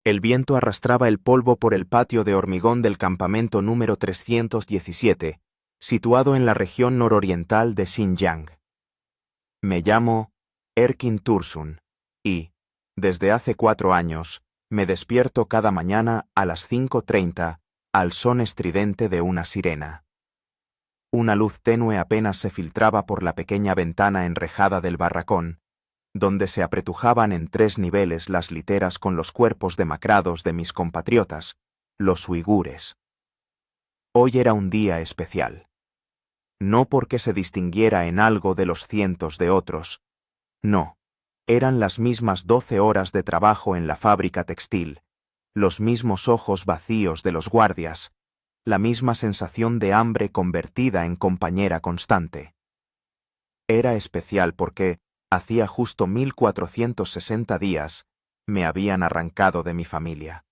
El viento arrastraba el polvo por el patio de hormigón del campamento número 317, situado en la región nororiental de Xinjiang. Me llamo Erkin Tursun y, desde hace 4 años, me despierto cada mañana a las 5:30 al son estridente de una sirena. Una luz tenue apenas se filtraba por la pequeña ventana enrejada del barracón, donde se apretujaban en 3 niveles las literas con los cuerpos demacrados de mis compatriotas, los uigures. Hoy era un día especial. No porque se distinguiera en algo de los cientos de otros. No, eran las mismas 12 horas de trabajo en la fábrica textil, los mismos ojos vacíos de los guardias, la misma sensación de hambre convertida en compañera constante. Era especial porque, hacía justo 1460 días, me habían arrancado de mi familia.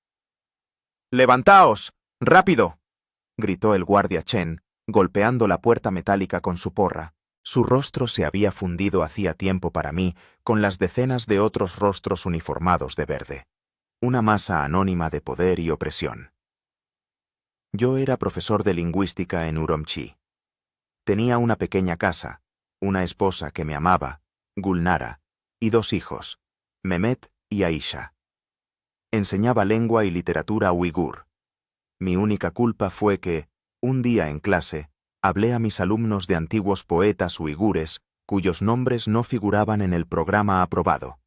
¡Levantaos! ¡Rápido!, gritó el guardia Chen, golpeando la puerta metálica con su porra. Su rostro se había fundido hacía tiempo para mí con las decenas de otros rostros uniformados de verde. Una masa anónima de poder y opresión. Yo era profesor de lingüística en Urumqi. Tenía una pequeña casa, una esposa que me amaba, Gulnara, y 2 hijos, Mehmet y Aisha. Enseñaba lengua y literatura uigur. Mi única culpa fue que, un día en clase, hablé a mis alumnos de antiguos poetas uigures cuyos nombres no figuraban en el programa aprobado.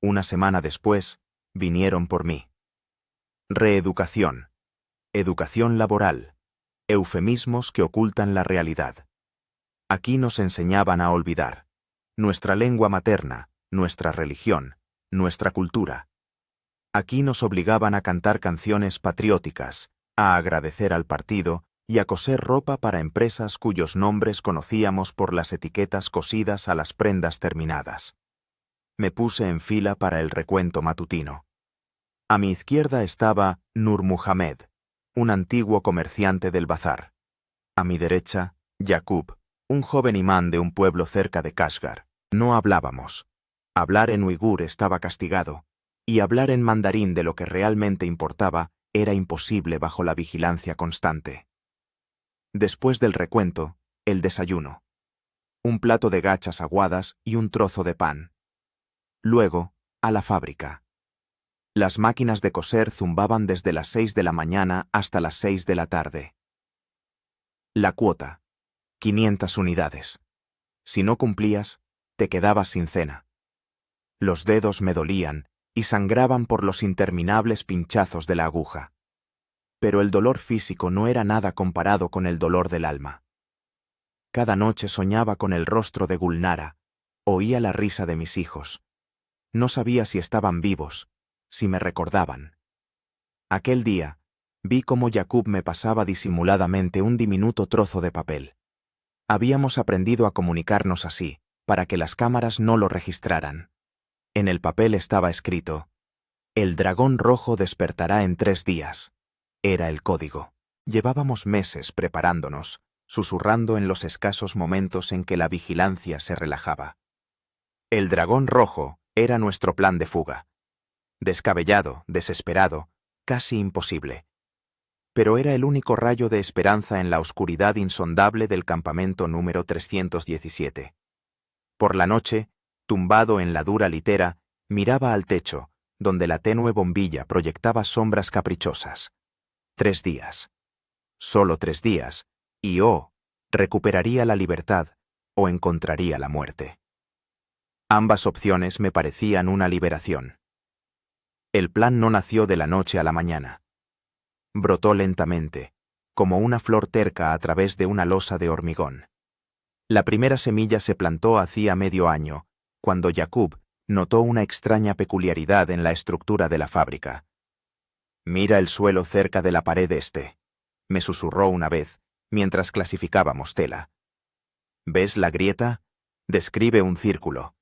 Una semana después, vinieron por mí. Reeducación. Educación laboral. Eufemismos que ocultan la realidad. Aquí nos enseñaban a olvidar nuestra lengua materna, nuestra religión, nuestra cultura. Aquí nos obligaban a cantar canciones patrióticas, a agradecer al partido y a coser ropa para empresas cuyos nombres conocíamos por las etiquetas cosidas a las prendas terminadas. Me puse en fila para el recuento matutino. A mi izquierda estaba Nur Muhammad, un antiguo comerciante del bazar. A mi derecha, Yaqub, un joven imán de un pueblo cerca de Kashgar. No hablábamos. Hablar en uigur estaba castigado, y hablar en mandarín de lo que realmente importaba era imposible bajo la vigilancia constante. Después del recuento, el desayuno. Un plato de gachas aguadas y un trozo de pan. Luego, a la fábrica. Las máquinas de coser zumbaban desde las 6 de la mañana hasta las 6 de la tarde. La cuota: 500 unidades. Si no cumplías, te quedabas sin cena. Los dedos me dolían y sangraban por los interminables pinchazos de la aguja. Pero el dolor físico no era nada comparado con el dolor del alma. Cada noche soñaba con el rostro de Gulnara, oía la risa de mis hijos. No sabía si estaban vivos, si me recordaban. Aquel día, vi cómo Yaqub me pasaba disimuladamente un diminuto trozo de papel. Habíamos aprendido a comunicarnos así, para que las cámaras no lo registraran. En el papel estaba escrito: «El dragón rojo despertará en 3 días». Era el código. Llevábamos meses preparándonos, susurrando en los escasos momentos en que la vigilancia se relajaba. El dragón rojo era nuestro plan de fuga. Descabellado, desesperado, casi imposible. Pero era el único rayo de esperanza en la oscuridad insondable del campamento número 317. Por la noche, tumbado en la dura litera, miraba al techo, donde la tenue bombilla proyectaba sombras caprichosas. 3 días. Solo 3 días, y recuperaría la libertad o encontraría la muerte. Ambas opciones me parecían una liberación. El plan no nació de la noche a la mañana. Brotó lentamente, como una flor terca a través de una losa de hormigón. La primera semilla se plantó hacía medio año, cuando Yaqub notó una extraña peculiaridad en la estructura de la fábrica. «Mira el suelo cerca de la pared este», me susurró una vez, mientras clasificábamos tela. «¿Ves la grieta? Describe un círculo».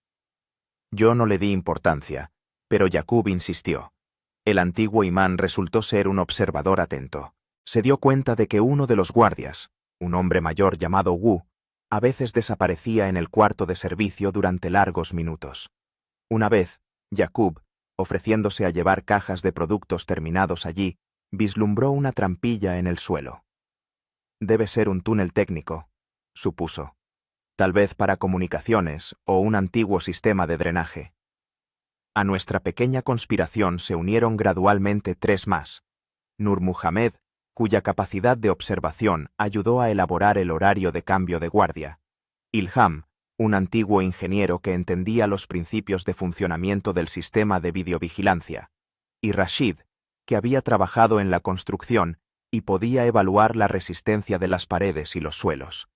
Yo no le di importancia, pero Yaqub insistió. El antiguo imán resultó ser un observador atento. Se dio cuenta de que uno de los guardias, un hombre mayor llamado Wu, a veces desaparecía en el cuarto de servicio durante largos minutos. Una vez, Yaqub, ofreciéndose a llevar cajas de productos terminados allí, vislumbró una trampilla en el suelo. Debe ser un túnel técnico, supuso. Tal vez para comunicaciones o un antiguo sistema de drenaje. A nuestra pequeña conspiración se unieron gradualmente 3 más. Nur Muhammad, cuya capacidad de observación ayudó a elaborar el horario de cambio de guardia. Ilham, un antiguo ingeniero que entendía los principios de funcionamiento del sistema de videovigilancia. Y Rashid, que había trabajado en la construcción y podía evaluar la resistencia de las paredes y los suelos.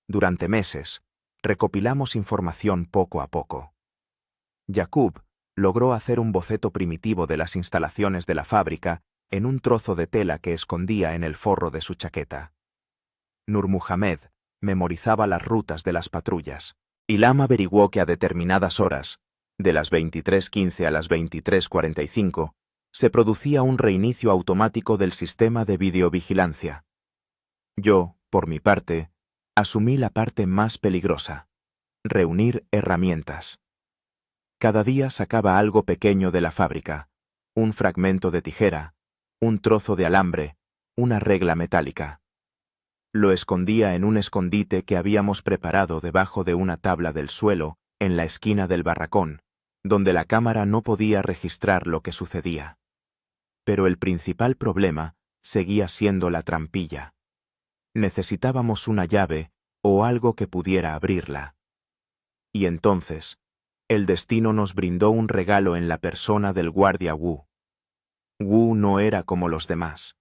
Durante meses, recopilamos información poco a poco. Yaqub logró hacer un boceto primitivo de las instalaciones de la fábrica en un trozo de tela que escondía en el forro de su chaqueta. Nur Muhammad memorizaba las rutas de las patrullas. Ilham averiguó que a determinadas horas, de las 23:15 a las 23:45, se producía un reinicio automático del sistema de videovigilancia. Yo, por mi parte, asumí la parte más peligrosa: reunir herramientas. Cada día sacaba algo pequeño de la fábrica: un fragmento de tijera, un trozo de alambre, una regla metálica. Lo escondía en un escondite que habíamos preparado debajo de una tabla del suelo en la esquina del barracón, donde la cámara no podía registrar lo que sucedía. Pero el principal problema seguía siendo la trampilla. Necesitábamos una llave o algo que pudiera abrirla. Y entonces, el destino nos brindó un regalo en la persona del guardia Wu. Wu no era como los demás.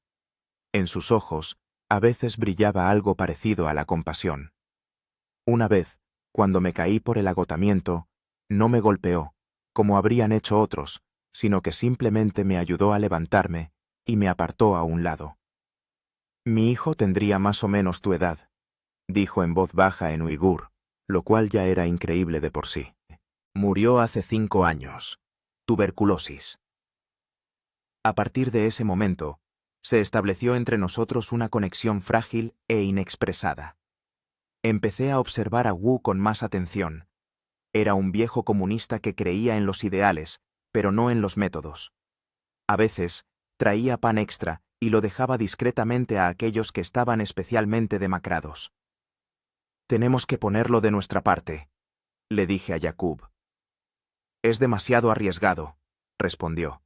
En sus ojos, a veces brillaba algo parecido a la compasión. Una vez, cuando me caí por el agotamiento, no me golpeó, como habrían hecho otros, sino que simplemente me ayudó a levantarme y me apartó a un lado. «Mi hijo tendría más o menos tu edad», dijo en voz baja en uigur, lo cual ya era increíble de por sí. «Murió hace 5 años. Tuberculosis». A partir de ese momento, se estableció entre nosotros una conexión frágil e inexpresada. Empecé a observar a Wu con más atención. Era un viejo comunista que creía en los ideales, pero no en los métodos. A veces, traía pan extra y lo dejaba discretamente a aquellos que estaban especialmente demacrados. «Tenemos que ponerlo de nuestra parte», le dije a Yaqub. «Es demasiado arriesgado», respondió.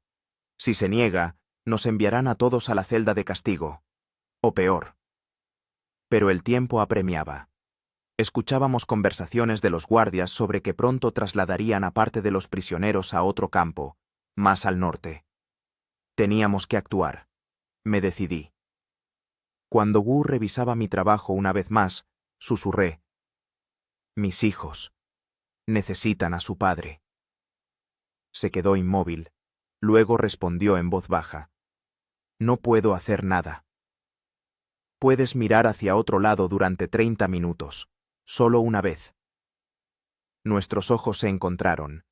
«Si se niega, nos enviarán a todos a la celda de castigo. O peor». Pero el tiempo apremiaba. Escuchábamos conversaciones de los guardias sobre que pronto trasladarían a parte de los prisioneros a otro campo, más al norte. Teníamos que actuar. Me decidí. Cuando Wu revisaba mi trabajo una vez más, susurré: «Mis hijos necesitan a su padre». Se quedó inmóvil. Luego respondió en voz baja: «No puedo hacer nada». «Puedes mirar hacia otro lado durante 30 minutos, solo una vez». Nuestros ojos se encontraron.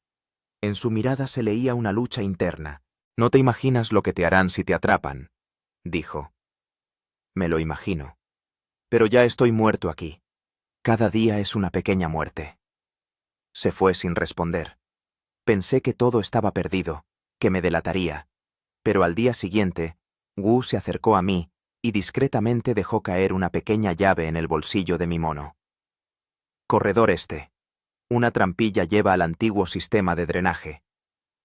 En su mirada se leía una lucha interna. «No te imaginas lo que te harán si te atrapan», dijo. «Me lo imagino. Pero ya estoy muerto aquí. Cada día es una pequeña muerte». Se fue sin responder. Pensé que todo estaba perdido, que me delataría. Pero al día siguiente, Wu se acercó a mí y discretamente dejó caer una pequeña llave en el bolsillo de mi mono. «Corredor este. Una trampilla lleva al antiguo sistema de drenaje.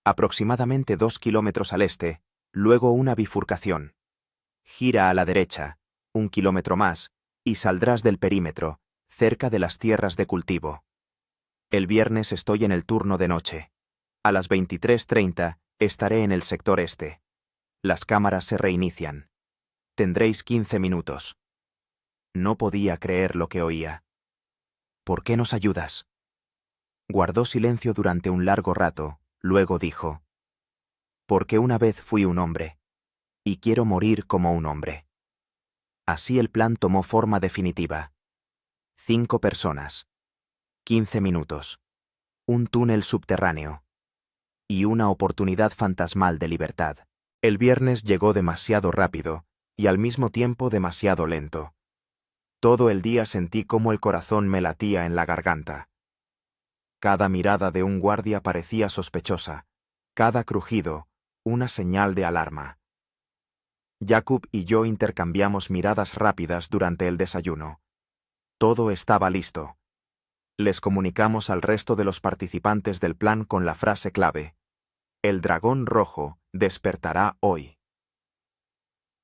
Aproximadamente 2 kilómetros al este, luego una bifurcación. Gira a la derecha, 1 kilómetro más, y saldrás del perímetro, cerca de las tierras de cultivo. El viernes estoy en el turno de noche. A las 23:30 estaré en el sector este. Las cámaras se reinician. Tendréis 15 minutos». No podía creer lo que oía. «¿Por qué nos ayudas?». Guardó silencio durante un largo rato, luego dijo: «Porque una vez fui un hombre, y quiero morir como un hombre». Así el plan tomó forma definitiva. 5 personas, 15 minutos, un túnel subterráneo y una oportunidad fantasmal de libertad. El viernes llegó demasiado rápido y al mismo tiempo demasiado lento. Todo el día sentí cómo el corazón me latía en la garganta. Cada mirada de un guardia parecía sospechosa, Cada crujido, una señal de alarma. Jakub y yo intercambiamos miradas rápidas durante el desayuno. Todo estaba listo. Les comunicamos al resto de los participantes del plan con la frase clave: el dragón rojo despertará hoy.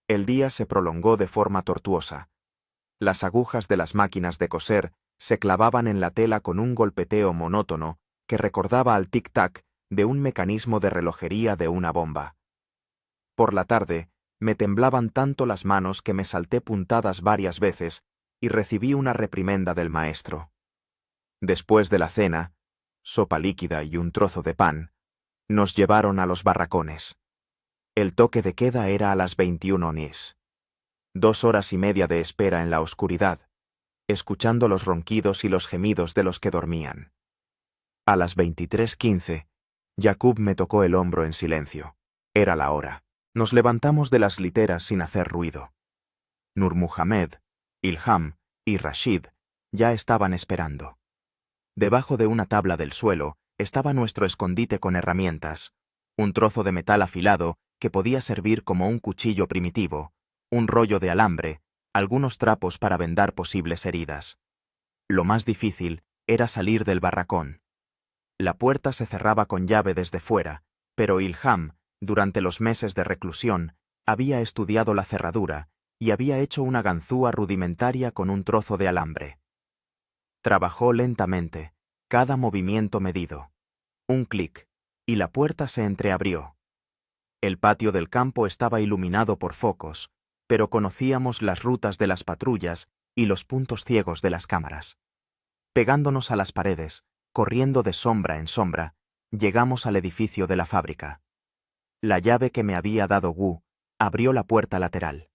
El día se prolongó de forma tortuosa. Las agujas de las máquinas de coser se clavaban en la tela con un golpeteo monótono que recordaba al tic-tac de un mecanismo de relojería de una bomba. Por la tarde, me temblaban tanto las manos que me salté puntadas varias veces y recibí una reprimenda del maestro. Después de la cena, sopa líquida y un trozo de pan, nos llevaron a los barracones. El toque de queda era a las 21 nis. 2 horas y media de espera en la oscuridad, escuchando los ronquidos y los gemidos de los que dormían. A las 23:15, Jakub me tocó el hombro en silencio. Era la hora. Nos levantamos de las literas sin hacer ruido. Nur Muhammad, Ilham y Rashid ya estaban esperando. Debajo de una tabla del suelo estaba nuestro escondite con herramientas, un trozo de metal afilado que podía servir como un cuchillo primitivo, un rollo de alambre, algunos trapos para vendar posibles heridas. Lo más difícil era salir del barracón. La puerta se cerraba con llave desde fuera, pero Ilham, durante los meses de reclusión, había estudiado la cerradura y había hecho una ganzúa rudimentaria con un trozo de alambre. Trabajó lentamente, cada movimiento medido. Un clic, y la puerta se entreabrió. El patio del campo estaba iluminado por focos, pero conocíamos las rutas de las patrullas y los puntos ciegos de las cámaras. Pegándonos a las paredes, corriendo de sombra en sombra, llegamos al edificio de la fábrica. La llave que me había dado Wu abrió la puerta lateral.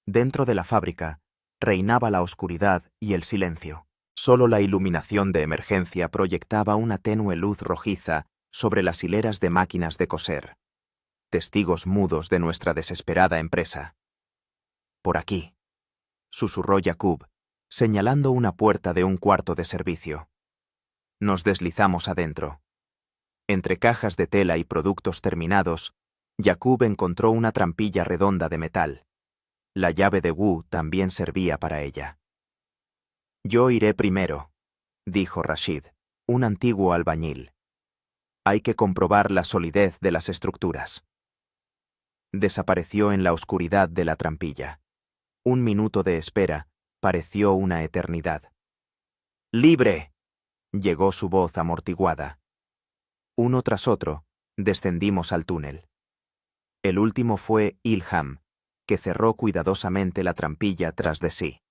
Dentro de la fábrica reinaba la oscuridad y el silencio. Solo la iluminación de emergencia proyectaba una tenue luz rojiza sobre las hileras de máquinas de coser. Testigos mudos de nuestra desesperada empresa. Por aquí, susurró Jakub, señalando una puerta de un cuarto de servicio. Nos deslizamos adentro. Entre cajas de tela y productos terminados, Jakub encontró una trampilla redonda de metal. La llave de Wu también servía para ella. Yo iré primero, dijo Rashid, un antiguo albañil. Hay que comprobar la solidez de las estructuras. Desapareció en la oscuridad de la trampilla. Un minuto de espera pareció una eternidad. ¡Libre!, llegó su voz amortiguada. Uno tras otro, descendimos al túnel. El último fue Ilham, que cerró cuidadosamente la trampilla tras de sí.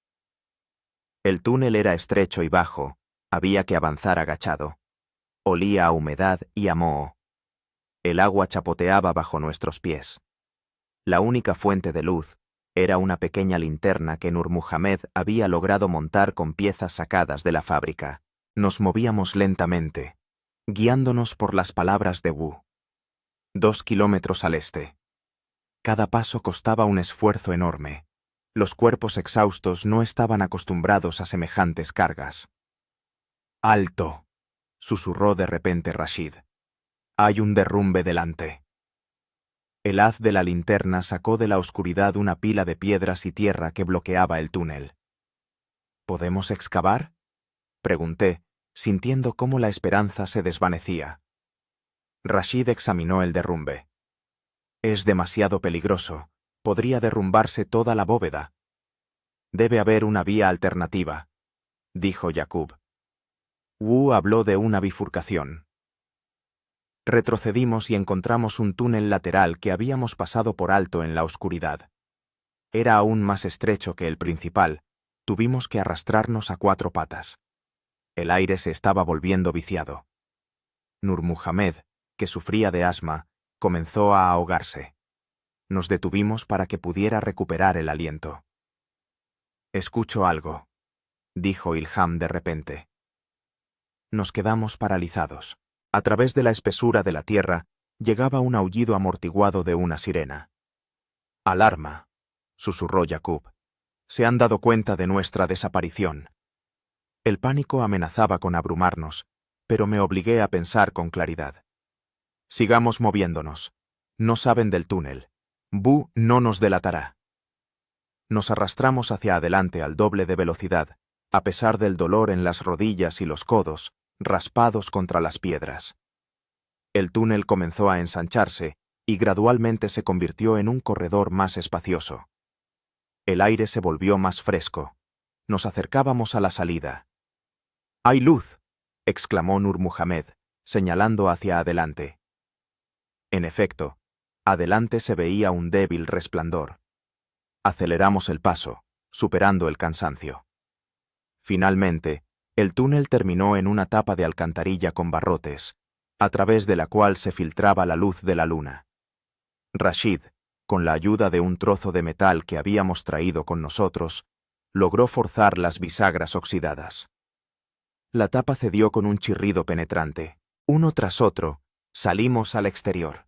El túnel era estrecho y bajo, había que avanzar agachado. Olía a humedad y a moho. El agua chapoteaba bajo nuestros pies. La única fuente de luz era una pequeña linterna que Nur Muhammad había logrado montar con piezas sacadas de la fábrica. Nos movíamos lentamente, guiándonos por las palabras de Wu. 2 kilómetros al este. Cada paso costaba un esfuerzo enorme. Los cuerpos exhaustos no estaban acostumbrados a semejantes cargas. «¡Alto!», susurró de repente Rashid. «Hay un derrumbe delante». El haz de la linterna sacó de la oscuridad una pila de piedras y tierra que bloqueaba el túnel. «¿Podemos excavar?», pregunté, sintiendo cómo la esperanza se desvanecía. Rashid examinó el derrumbe. «Es demasiado peligroso. Podría derrumbarse toda la bóveda». «Debe haber una vía alternativa», dijo Jakub. Wu habló de una bifurcación. Retrocedimos y encontramos un túnel lateral que habíamos pasado por alto en la oscuridad. Era aún más estrecho que el principal. Tuvimos que arrastrarnos a 4 patas. El aire se estaba volviendo viciado. Nur Muhammad, que sufría de asma, comenzó a ahogarse. Nos detuvimos para que pudiera recuperar el aliento. «Escucho algo», dijo Ilham de repente. Nos quedamos paralizados. A través de la espesura de la tierra llegaba un aullido amortiguado de una sirena. «Alarma», susurró Jakub. «Se han dado cuenta de nuestra desaparición». El pánico amenazaba con abrumarnos, pero me obligué a pensar con claridad. Sigamos moviéndonos. No saben del túnel. Bu no nos delatará. Nos arrastramos hacia adelante al doble de velocidad, a pesar del dolor en las rodillas y los codos, raspados contra las piedras. El túnel comenzó a ensancharse y gradualmente se convirtió en un corredor más espacioso. El aire se volvió más fresco. Nos acercábamos a la salida. ¡Hay luz!, exclamó Nur Muhammad, señalando hacia adelante. En efecto, adelante se veía un débil resplandor. Aceleramos el paso, superando el cansancio. Finalmente, el túnel terminó en una tapa de alcantarilla con barrotes, a través de la cual se filtraba la luz de la luna. Rashid, con la ayuda de un trozo de metal que habíamos traído con nosotros, logró forzar las bisagras oxidadas. La tapa cedió con un chirrido penetrante. Uno tras otro, salimos al exterior.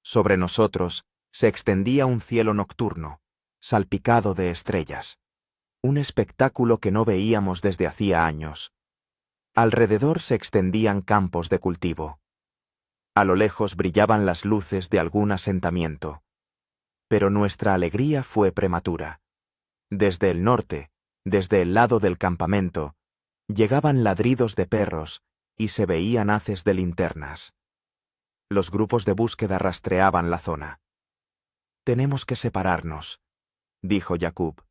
Sobre nosotros se extendía un cielo nocturno, salpicado de estrellas. Un espectáculo que no veíamos desde hacía años. Alrededor se extendían campos de cultivo. A lo lejos brillaban las luces de algún asentamiento. Pero nuestra alegría fue prematura. Desde el norte, desde el lado del campamento, llegaban ladridos de perros y se veían haces de linternas. Los grupos de búsqueda rastreaban la zona. «Tenemos que separarnos», dijo Jacob.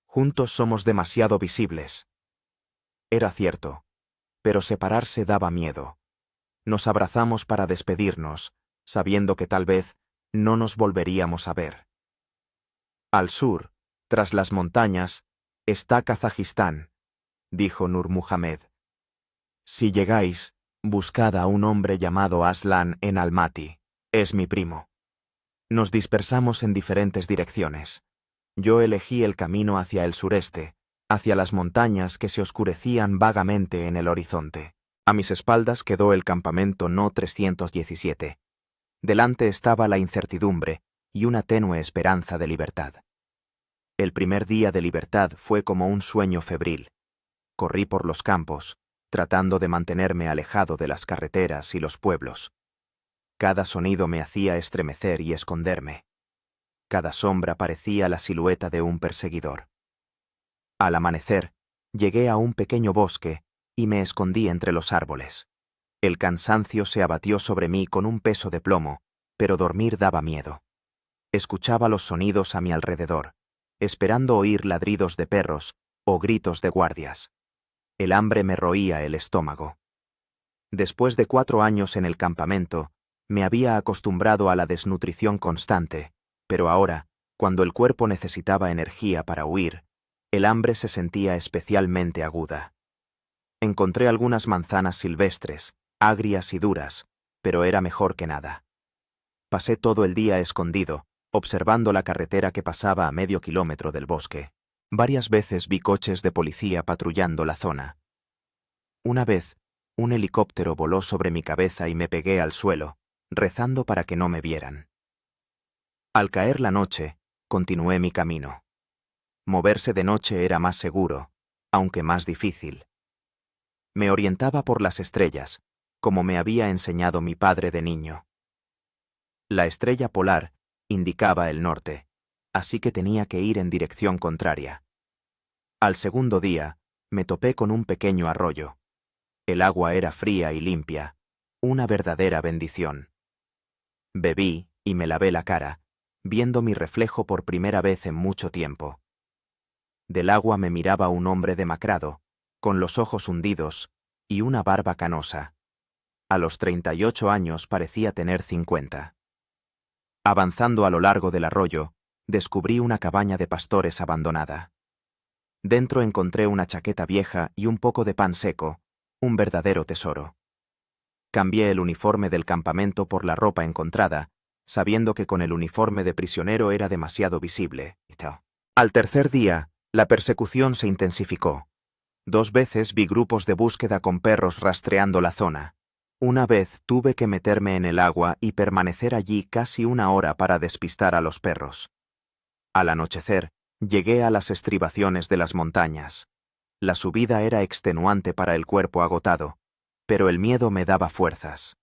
«Juntos somos demasiado visibles». Era cierto, pero separarse daba miedo. Nos abrazamos para despedirnos, sabiendo que tal vez no nos volveríamos a ver. Al sur, tras las montañas, está Kazajistán, dijo Nur Muhammad. Si llegáis, buscad a un hombre llamado Aslan en Almaty. Es mi primo. Nos dispersamos en diferentes direcciones. Yo elegí el camino hacia el sureste, hacia las montañas que se oscurecían vagamente en el horizonte. A mis espaldas quedó el campamento No 317. Delante estaba la incertidumbre y una tenue esperanza de libertad. El primer día de libertad fue como un sueño febril. Corrí por los campos, tratando de mantenerme alejado de las carreteras y los pueblos. Cada sonido me hacía estremecer y esconderme. Cada sombra parecía la silueta de un perseguidor. Al amanecer, llegué a un pequeño bosque y me escondí entre los árboles. El cansancio se abatió sobre mí con un peso de plomo, pero dormir daba miedo. Escuchaba los sonidos a mi alrededor, esperando oír ladridos de perros o gritos de guardias. El hambre me roía el estómago. Después de 4 años en el campamento, me había acostumbrado a la desnutrición constante, pero ahora, cuando el cuerpo necesitaba energía para huir, el hambre se sentía especialmente aguda. Encontré algunas manzanas silvestres, agrias y duras, pero era mejor que nada. Pasé todo el día escondido, observando la carretera que pasaba a medio kilómetro del bosque. Varias veces vi coches de policía patrullando la zona. Una vez, un helicóptero voló sobre mi cabeza y me pegué al suelo, rezando para que no me vieran. Al caer la noche, continué mi camino. Moverse de noche era más seguro, aunque más difícil. Me orientaba por las estrellas, como me había enseñado mi padre de niño. La estrella polar indicaba el norte, así que tenía que ir en dirección contraria. Al segundo día, me topé con un pequeño arroyo. El agua era fría y limpia, una verdadera bendición. Bebí y me lavé la cara, viendo mi reflejo por primera vez en mucho tiempo. Del agua me miraba un hombre demacrado, con los ojos hundidos y una barba canosa. A los 38 años parecía tener 50. Avanzando a lo largo del arroyo, descubrí una cabaña de pastores abandonada. Dentro encontré una chaqueta vieja y un poco de pan seco, un verdadero tesoro. Cambié el uniforme del campamento por la ropa encontrada, sabiendo que con el uniforme de prisionero era demasiado visible. Al tercer día, la persecución se intensificó. 2 veces vi grupos de búsqueda con perros rastreando la zona. Una vez tuve que meterme en el agua y permanecer allí casi 1 hora para despistar a los perros. Al anochecer, llegué a las estribaciones de las montañas. La subida era extenuante para el cuerpo agotado, pero el miedo me daba fuerzas.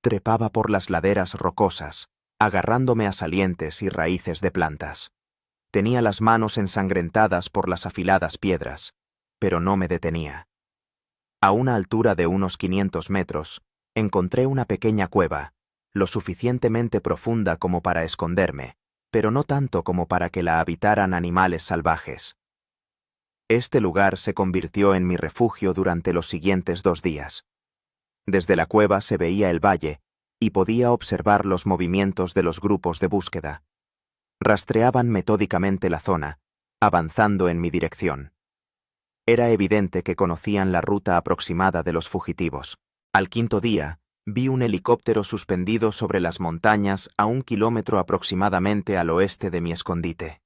Trepaba por las laderas rocosas, agarrándome a salientes y raíces de plantas. Tenía las manos ensangrentadas por las afiladas piedras, pero no me detenía. A una altura de unos 500 metros, encontré una pequeña cueva, lo suficientemente profunda como para esconderme, pero no tanto como para que la habitaran animales salvajes. Este lugar se convirtió en mi refugio durante los siguientes 2 días. Desde la cueva se veía el valle y podía observar los movimientos de los grupos de búsqueda. Rastreaban metódicamente la zona, avanzando en mi dirección. Era evidente que conocían la ruta aproximada de los fugitivos. Al 5.º día, vi un helicóptero suspendido sobre las montañas a 1 kilómetro aproximadamente al oeste de mi escondite.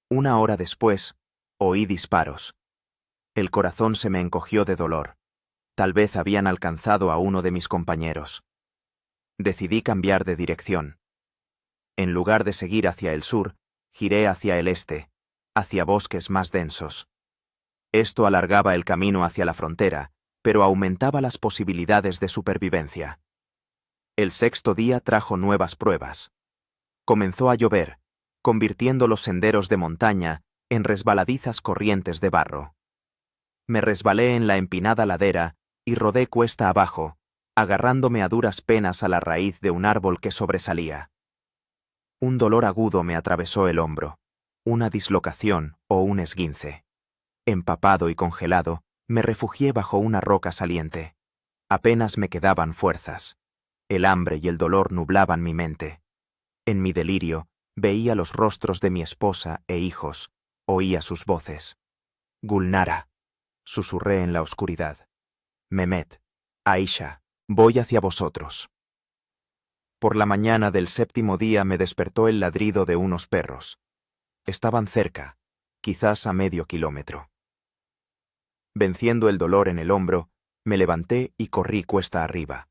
1 hora después, oí disparos. El corazón se me encogió de dolor. Tal vez habían alcanzado a uno de mis compañeros. Decidí cambiar de dirección. En lugar de seguir hacia el sur, giré hacia el este, hacia bosques más densos. Esto alargaba el camino hacia la frontera, pero aumentaba las posibilidades de supervivencia. El 6.º día trajo nuevas pruebas. Comenzó a llover, convirtiendo los senderos de montaña en resbaladizas corrientes de barro. Me resbalé en la empinada ladera y rodé cuesta abajo, agarrándome a duras penas a la raíz de un árbol que sobresalía. Un dolor agudo me atravesó el hombro, una dislocación o un esguince. Empapado y congelado, me refugié bajo una roca saliente. Apenas me quedaban fuerzas. El hambre y el dolor nublaban mi mente. En mi delirio, veía los rostros de mi esposa e hijos, oía sus voces. Gulnara, susurré en la oscuridad. Mehmet, Aisha, voy hacia vosotros. Por la mañana del 7.º día me despertó el ladrido de unos perros. Estaban cerca, quizás a medio kilómetro. Venciendo el dolor en el hombro, me levanté y corrí cuesta arriba.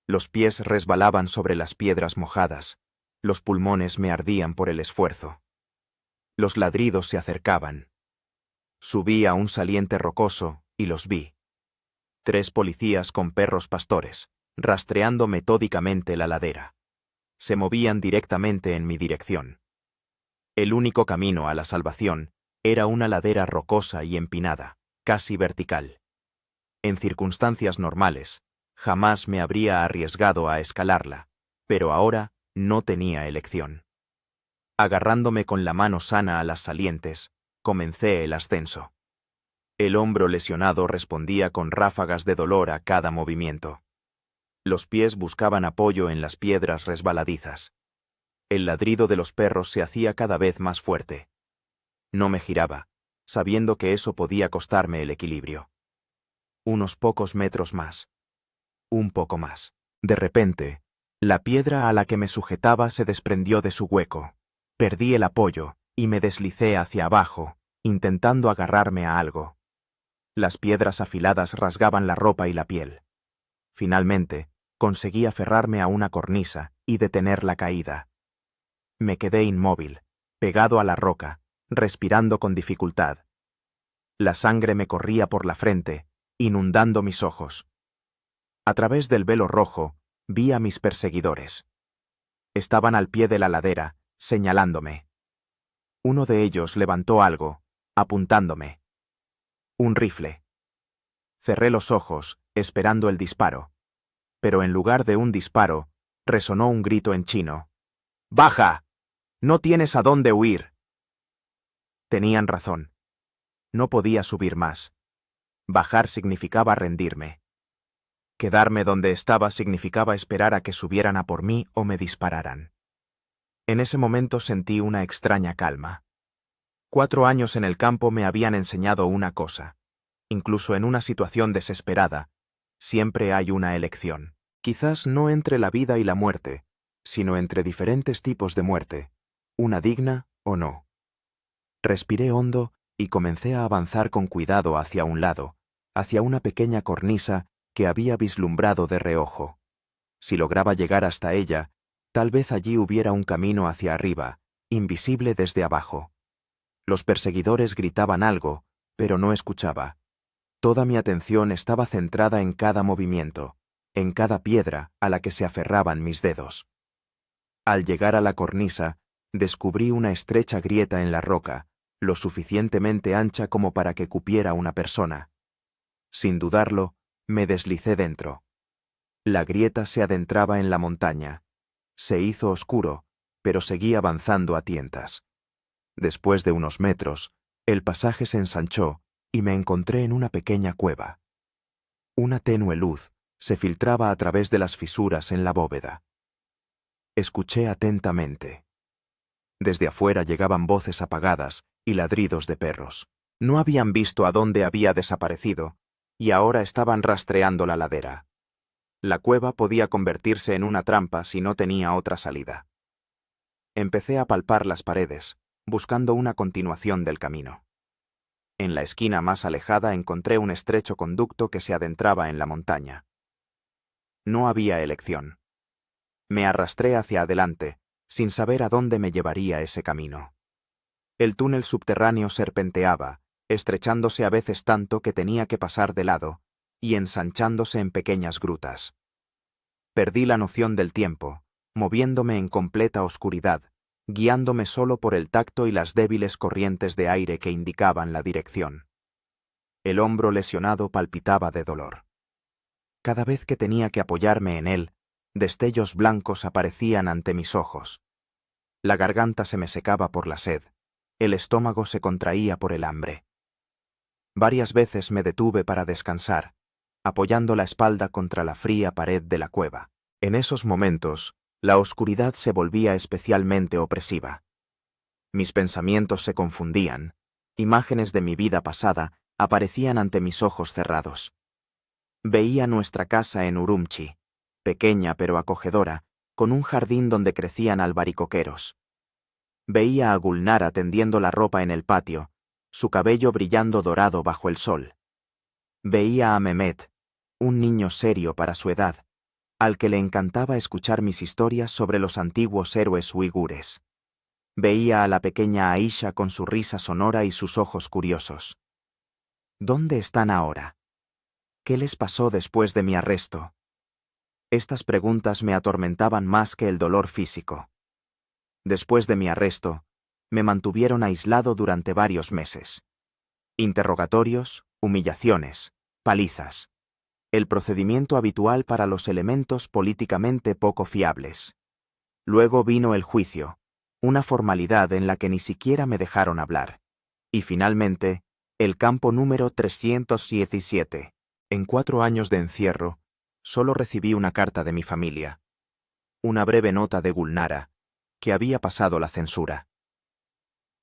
Los pies resbalaban sobre las piedras mojadas, los pulmones me ardían por el esfuerzo. Los ladridos se acercaban. Subí a un saliente rocoso y los vi. 3 policías con perros pastores, rastreando metódicamente la ladera. Se movían directamente en mi dirección. El único camino a la salvación era una ladera rocosa y empinada, casi vertical. En circunstancias normales, jamás me habría arriesgado a escalarla, pero ahora no tenía elección. Agarrándome con la mano sana a las salientes, comencé el ascenso. El hombro lesionado respondía con ráfagas de dolor a cada movimiento. Los pies buscaban apoyo en las piedras resbaladizas. El ladrido de los perros se hacía cada vez más fuerte. No me giraba, sabiendo que eso podía costarme el equilibrio. Unos pocos metros más. Un poco más. De repente, la piedra a la que me sujetaba se desprendió de su hueco. Perdí el apoyo y me deslicé hacia abajo, intentando agarrarme a algo. Las piedras afiladas rasgaban la ropa y la piel. Finalmente, conseguí aferrarme a una cornisa y detener la caída. Me quedé inmóvil, pegado a la roca, respirando con dificultad. La sangre me corría por la frente, inundando mis ojos. A través del velo rojo, vi a mis perseguidores. Estaban al pie de la ladera, señalándome. Uno de ellos levantó algo, apuntándome. Un rifle. Cerré los ojos, esperando el disparo. Pero en lugar de un disparo, resonó un grito en chino. ¡Baja! ¡No tienes a dónde huir! Tenían razón. No podía subir más. Bajar significaba rendirme. Quedarme donde estaba significaba esperar a que subieran a por mí o me dispararan. En ese momento sentí una extraña calma. 4 años en el campo me habían enseñado una cosa. Incluso en una situación desesperada, siempre hay una elección. Quizás no entre la vida y la muerte, sino entre diferentes tipos de muerte, una digna o no. Respiré hondo y comencé a avanzar con cuidado hacia un lado, hacia una pequeña cornisa que había vislumbrado de reojo. Si lograba llegar hasta ella, tal vez allí hubiera un camino hacia arriba, invisible desde abajo. Los perseguidores gritaban algo, pero no escuchaba. Toda mi atención estaba centrada en cada movimiento, en cada piedra a la que se aferraban mis dedos. Al llegar a la cornisa, descubrí una estrecha grieta en la roca, lo suficientemente ancha como para que cupiera una persona. Sin dudarlo, me deslicé dentro. La grieta se adentraba en la montaña. Se hizo oscuro, pero seguí avanzando a tientas. Después de unos metros, el pasaje se ensanchó y me encontré en una pequeña cueva. Una tenue luz se filtraba a través de las fisuras en la bóveda. Escuché atentamente. Desde afuera llegaban voces apagadas y ladridos de perros. No habían visto a dónde había desaparecido, y ahora estaban rastreando la ladera. La cueva podía convertirse en una trampa si no tenía otra salida. Empecé a palpar las paredes, buscando una continuación del camino. En la esquina más alejada encontré un estrecho conducto que se adentraba en la montaña. No había elección. Me arrastré hacia adelante, sin saber a dónde me llevaría ese camino. El túnel subterráneo serpenteaba, estrechándose a veces tanto que tenía que pasar de lado, y ensanchándose en pequeñas grutas. Perdí la noción del tiempo, moviéndome en completa oscuridad, guiándome solo por el tacto y las débiles corrientes de aire que indicaban la dirección. El hombro lesionado palpitaba de dolor. Cada vez que tenía que apoyarme en él, destellos blancos aparecían ante mis ojos. La garganta se me secaba por la sed, el estómago se contraía por el hambre. Varias veces me detuve para descansar, apoyando la espalda contra la fría pared de la cueva. En esos momentos, la oscuridad se volvía especialmente opresiva. Mis pensamientos se confundían, imágenes de mi vida pasada aparecían ante mis ojos cerrados. Veía nuestra casa en Urumqi, pequeña pero acogedora, con un jardín donde crecían albaricoqueros. Veía a Gulnara tendiendo la ropa en el patio, su cabello brillando dorado bajo el sol. Veía a Mehmet, un niño serio para su edad, al que le encantaba escuchar mis historias sobre los antiguos héroes uigures. Veía a la pequeña Aisha con su risa sonora y sus ojos curiosos. ¿Dónde están ahora? ¿Qué les pasó después de mi arresto? Estas preguntas me atormentaban más que el dolor físico. Después de mi arresto, me mantuvieron aislado durante varios meses. Interrogatorios, humillaciones, palizas. El procedimiento habitual para los elementos políticamente poco fiables. Luego vino el juicio, una formalidad en la que ni siquiera me dejaron hablar. Y finalmente, el campo número 317. En 4 años de encierro, solo recibí una carta de mi familia. Una breve nota de Gulnara, que había pasado la censura.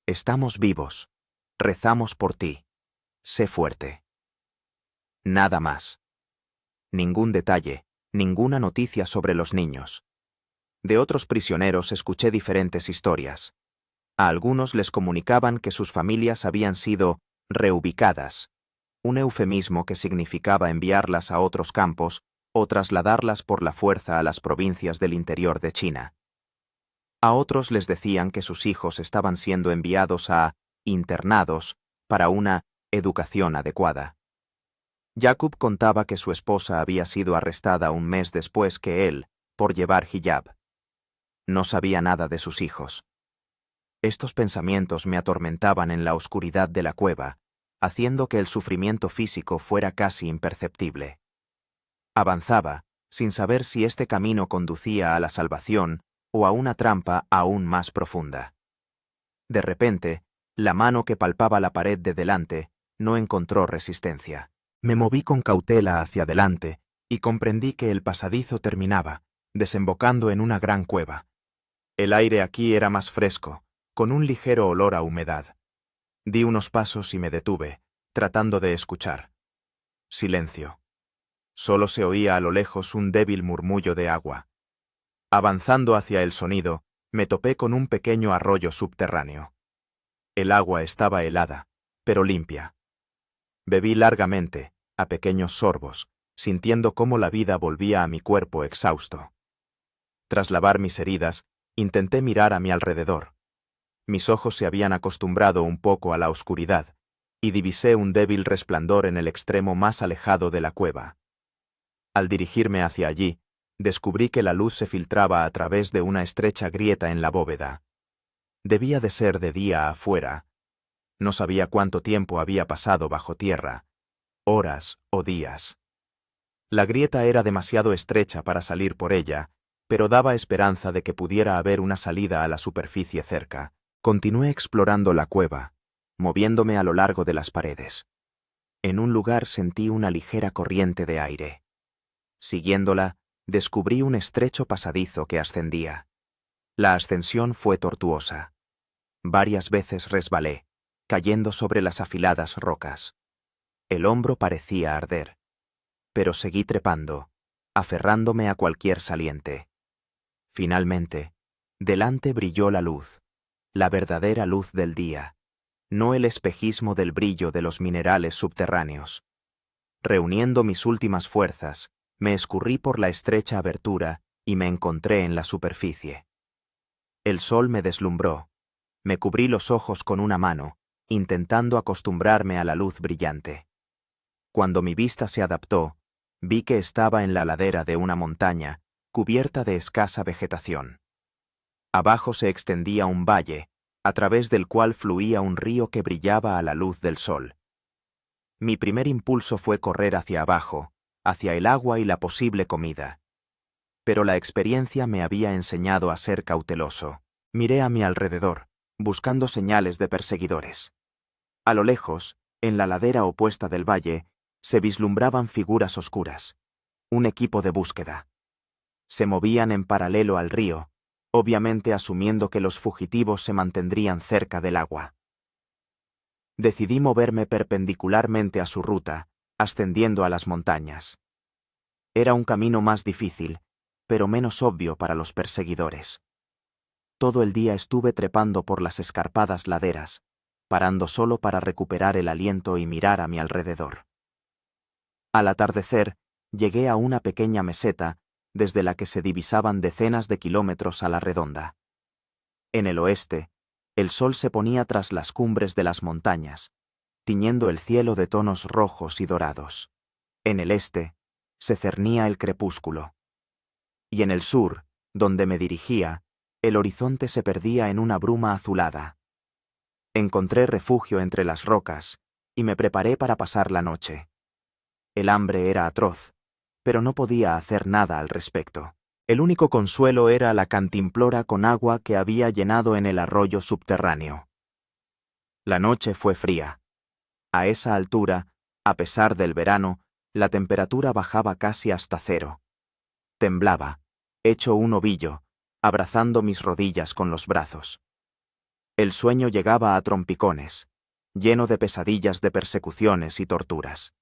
Estamos vivos. Rezamos por ti. Sé fuerte. Nada más. Ningún detalle, ninguna noticia sobre los niños. De otros prisioneros escuché diferentes historias. A algunos les comunicaban que sus familias habían sido reubicadas, un eufemismo que significaba enviarlas a otros campos o trasladarlas por la fuerza a las provincias del interior de China. A otros les decían que sus hijos estaban siendo enviados a internados para una educación adecuada. Jacob contaba que su esposa había sido arrestada un mes después que él, por llevar hijab. No sabía nada de sus hijos. Estos pensamientos me atormentaban en la oscuridad de la cueva, haciendo que el sufrimiento físico fuera casi imperceptible. Avanzaba, sin saber si este camino conducía a la salvación o a una trampa aún más profunda. De repente, la mano que palpaba la pared de delante no encontró resistencia. Me moví con cautela hacia adelante y comprendí que el pasadizo terminaba, desembocando en una gran cueva. El aire aquí era más fresco, con un ligero olor a humedad. Di unos pasos y me detuve, tratando de escuchar. Silencio. Solo se oía a lo lejos un débil murmullo de agua. Avanzando hacia el sonido, me topé con un pequeño arroyo subterráneo. El agua estaba helada, pero limpia. Bebí largamente, a pequeños sorbos, sintiendo cómo la vida volvía a mi cuerpo exhausto. Tras lavar mis heridas, intenté mirar a mi alrededor. Mis ojos se habían acostumbrado un poco a la oscuridad, y divisé un débil resplandor en el extremo más alejado de la cueva. Al dirigirme hacia allí, descubrí que la luz se filtraba a través de una estrecha grieta en la bóveda. Debía de ser de día afuera. No sabía cuánto tiempo había pasado bajo tierra, horas o días. La grieta era demasiado estrecha para salir por ella, pero daba esperanza de que pudiera haber una salida a la superficie cerca. Continué explorando la cueva, moviéndome a lo largo de las paredes. En un lugar sentí una ligera corriente de aire. Siguiéndola, descubrí un estrecho pasadizo que ascendía. La ascensión fue tortuosa. Varias veces resbalé, cayendo sobre las afiladas rocas. El hombro parecía arder. Pero seguí trepando, aferrándome a cualquier saliente. Finalmente, delante brilló la luz, la verdadera luz del día, no el espejismo del brillo de los minerales subterráneos. Reuniendo mis últimas fuerzas, me escurrí por la estrecha abertura y me encontré en la superficie. El sol me deslumbró. Me cubrí los ojos con una mano, intentando acostumbrarme a la luz brillante. Cuando mi vista se adaptó, vi que estaba en la ladera de una montaña, cubierta de escasa vegetación. Abajo se extendía un valle, a través del cual fluía un río que brillaba a la luz del sol. Mi primer impulso fue correr hacia abajo, hacia el agua y la posible comida. Pero la experiencia me había enseñado a ser cauteloso. Miré a mi alrededor, buscando señales de perseguidores. A lo lejos, en la ladera opuesta del valle, se vislumbraban figuras oscuras. Un equipo de búsqueda. Se movían en paralelo al río, obviamente asumiendo que los fugitivos se mantendrían cerca del agua. Decidí moverme perpendicularmente a su ruta, ascendiendo a las montañas. Era un camino más difícil, pero menos obvio para los perseguidores. Todo el día estuve trepando por las escarpadas laderas, parando solo para recuperar el aliento y mirar a mi alrededor. Al atardecer, llegué a una pequeña meseta, desde la que se divisaban decenas de kilómetros a la redonda. En el oeste, el sol se ponía tras las cumbres de las montañas, tiñendo el cielo de tonos rojos y dorados. En el este, se cernía el crepúsculo. Y en el sur, donde me dirigía, el horizonte se perdía en una bruma azulada. Encontré refugio entre las rocas y me preparé para pasar la noche. El hambre era atroz, pero no podía hacer nada al respecto. El único consuelo era la cantimplora con agua que había llenado en el arroyo subterráneo. La noche fue fría. A esa altura, a pesar del verano, la temperatura bajaba casi hasta cero. Temblaba, hecho un ovillo, abrazando mis rodillas con los brazos. El sueño llegaba a trompicones, lleno de pesadillas de persecuciones y torturas.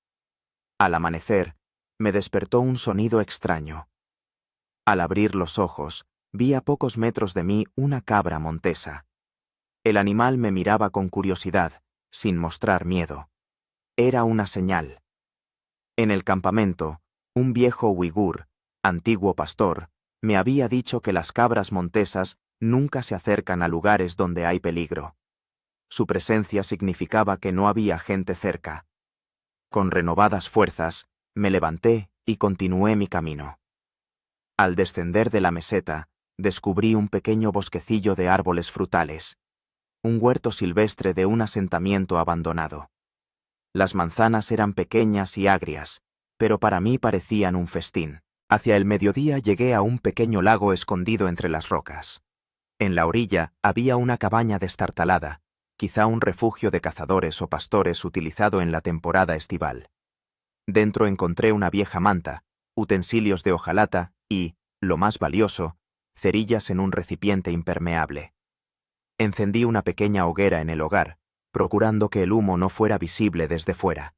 Al amanecer, me despertó un sonido extraño. Al abrir los ojos, vi a pocos metros de mí una cabra montesa. El animal me miraba con curiosidad, sin mostrar miedo. Era una señal. En el campamento, un viejo uigur, antiguo pastor, me había dicho que las cabras montesas nunca se acercan a lugares donde hay peligro. Su presencia significaba que no había gente cerca. Con renovadas fuerzas, me levanté y continué mi camino. Al descender de la meseta, descubrí un pequeño bosquecillo de árboles frutales, un huerto silvestre de un asentamiento abandonado. Las manzanas eran pequeñas y agrias, pero para mí parecían un festín. Hacia el mediodía llegué a un pequeño lago escondido entre las rocas. En la orilla había una cabaña destartalada, quizá un refugio de cazadores o pastores utilizado en la temporada estival. Dentro encontré una vieja manta, utensilios de hojalata y, lo más valioso, cerillas en un recipiente impermeable. Encendí una pequeña hoguera en el hogar, procurando que el humo no fuera visible desde fuera.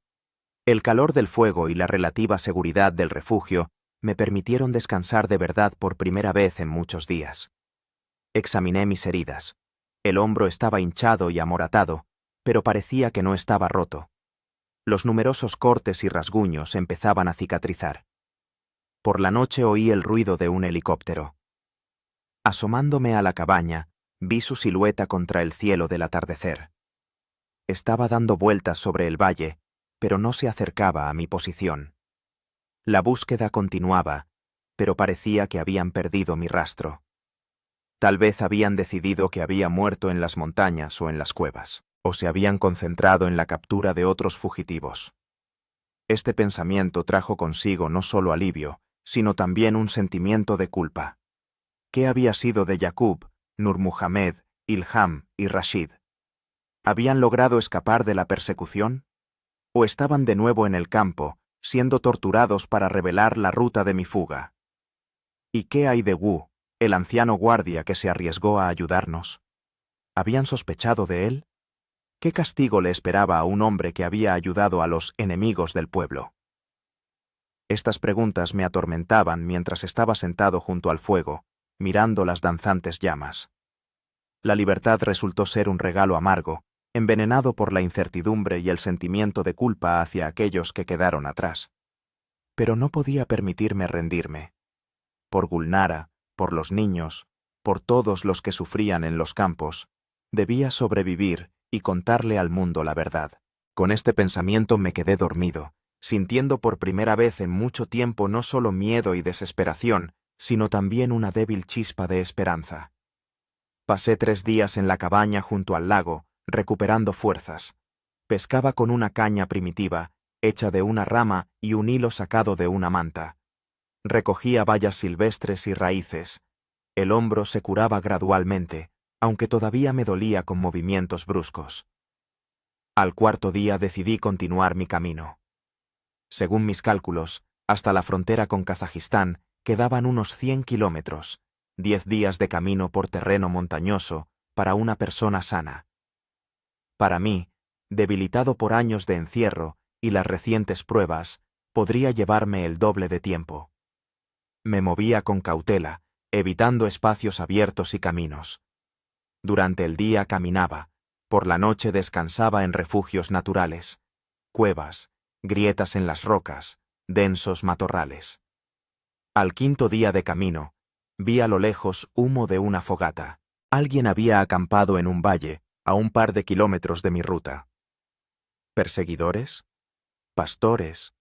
El calor del fuego y la relativa seguridad del refugio me permitieron descansar de verdad por primera vez en muchos días. Examiné mis heridas. El hombro estaba hinchado y amoratado, pero parecía que no estaba roto. Los numerosos cortes y rasguños empezaban a cicatrizar. Por la noche oí el ruido de un helicóptero. Asomándome a la cabaña, vi su silueta contra el cielo del atardecer. Estaba dando vueltas sobre el valle, pero no se acercaba a mi posición. La búsqueda continuaba, pero parecía que habían perdido mi rastro. Tal vez habían decidido que había muerto en las montañas o en las cuevas, o se habían concentrado en la captura de otros fugitivos. Este pensamiento trajo consigo no solo alivio, sino también un sentimiento de culpa. ¿Qué había sido de Yaqub, Nur Muhammad, Ilham y Rashid? ¿Habían logrado escapar de la persecución? ¿O estaban de nuevo en el campo, siendo torturados para revelar la ruta de mi fuga? ¿Y qué hay de Wu, el anciano guardia que se arriesgó a ayudarnos? ¿Habían sospechado de él? ¿Qué castigo le esperaba a un hombre que había ayudado a los enemigos del pueblo? Estas preguntas me atormentaban mientras estaba sentado junto al fuego, mirando las danzantes llamas. La libertad resultó ser un regalo amargo, envenenado por la incertidumbre y el sentimiento de culpa hacia aquellos que quedaron atrás. Pero no podía permitirme rendirme. Por Gulnara, por los niños, por todos los que sufrían en los campos, debía sobrevivir y contarle al mundo la verdad. Con este pensamiento me quedé dormido, sintiendo por primera vez en mucho tiempo no solo miedo y desesperación, sino también una débil chispa de esperanza. Pasé 3 días en la cabaña junto al lago, recuperando fuerzas. Pescaba con una caña primitiva, hecha de una rama y un hilo sacado de una manta. Recogía bayas silvestres y raíces. El hombro se curaba gradualmente, aunque todavía me dolía con movimientos bruscos. Al 4.º día decidí continuar mi camino. Según mis cálculos, hasta la frontera con Kazajistán quedaban unos 100 kilómetros, 10 días de camino por terreno montañoso para una persona sana. Para mí, debilitado por años de encierro y las recientes pruebas, podría llevarme el doble de tiempo. Me movía con cautela, evitando espacios abiertos y caminos. Durante el día caminaba, por la noche descansaba en refugios naturales, cuevas, grietas en las rocas, densos matorrales. Al 5.º día de camino, vi a lo lejos humo de una fogata. Alguien había acampado en un valle, a un par de kilómetros de mi ruta. ¿Perseguidores? ¿Pastores?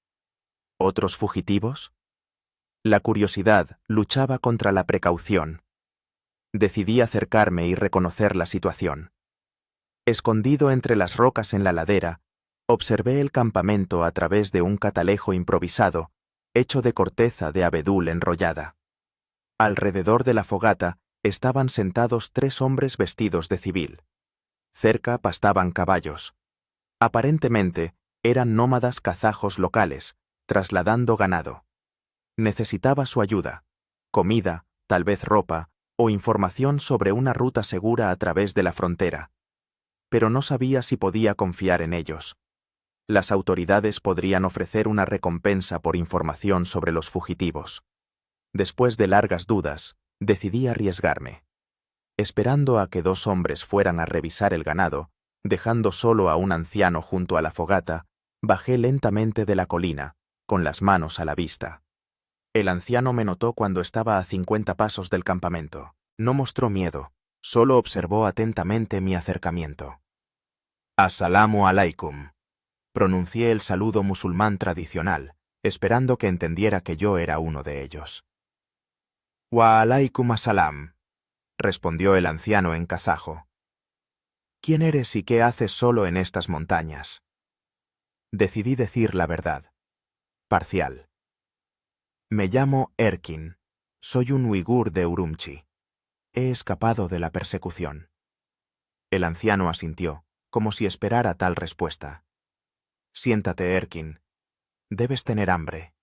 ¿Otros fugitivos? La curiosidad luchaba contra la precaución. Decidí acercarme y reconocer la situación. Escondido entre las rocas en la ladera, observé el campamento a través de un catalejo improvisado, hecho de corteza de abedul enrollada. Alrededor de la fogata estaban sentados 3 hombres vestidos de civil. Cerca pastaban caballos. Aparentemente, eran nómadas kazajos locales, trasladando ganado. Necesitaba su ayuda, comida, tal vez ropa, o información sobre una ruta segura a través de la frontera. Pero no sabía si podía confiar en ellos. Las autoridades podrían ofrecer una recompensa por información sobre los fugitivos. Después de largas dudas, decidí arriesgarme. Esperando a que 2 hombres fueran a revisar el ganado, dejando solo a un anciano junto a la fogata, bajé lentamente de la colina, con las manos a la vista. El anciano me notó cuando estaba a 50 pasos del campamento. No mostró miedo, solo observó atentamente mi acercamiento. As-salamu alaikum. Pronuncié el saludo musulmán tradicional, esperando que entendiera que yo era uno de ellos. Wa alaikum as-salam, respondió el anciano en kazajo. ¿Quién eres y qué haces solo en estas montañas? Decidí decir la verdad. Parcial. Me llamo Erkin. Soy un uigur de Urumqi. He escapado de la persecución. El anciano asintió, como si esperara tal respuesta. Siéntate, Erkin. Debes tener hambre.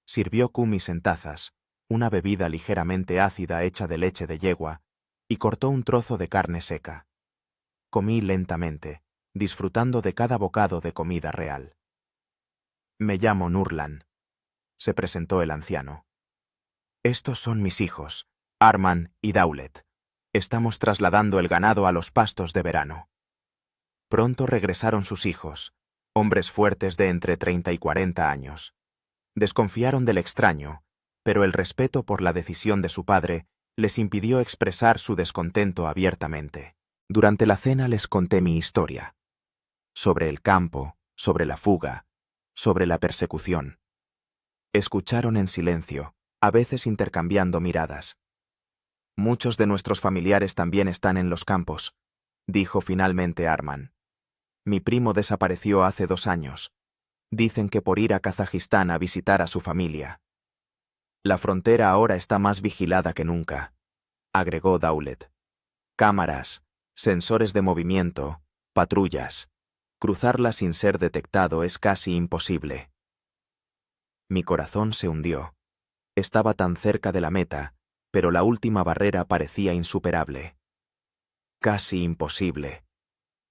Sirvió kumis en tazas, una bebida ligeramente ácida hecha de leche de yegua, y cortó un trozo de carne seca. Comí lentamente, disfrutando de cada bocado de comida real. Me llamo Nurlan, se presentó el anciano. Estos son mis hijos, Arman y Daulet. Estamos trasladando el ganado a los pastos de verano. Pronto regresaron sus hijos, hombres fuertes de entre 30 y 40 años. Desconfiaron del extraño, pero el respeto por la decisión de su padre les impidió expresar su descontento abiertamente. Durante la cena les conté mi historia. Sobre el campo, sobre la fuga, sobre la persecución. Escucharon en silencio, a veces intercambiando miradas. Muchos de nuestros familiares también están en los campos, dijo finalmente Arman. Mi primo desapareció hace 2 años. Dicen que por ir a Kazajistán a visitar a su familia. La frontera ahora está más vigilada que nunca, agregó Dowlett. Cámaras, sensores de movimiento, patrullas. Cruzarla sin ser detectado es casi imposible. Mi corazón se hundió. Estaba tan cerca de la meta, pero la última barrera parecía insuperable. Casi imposible,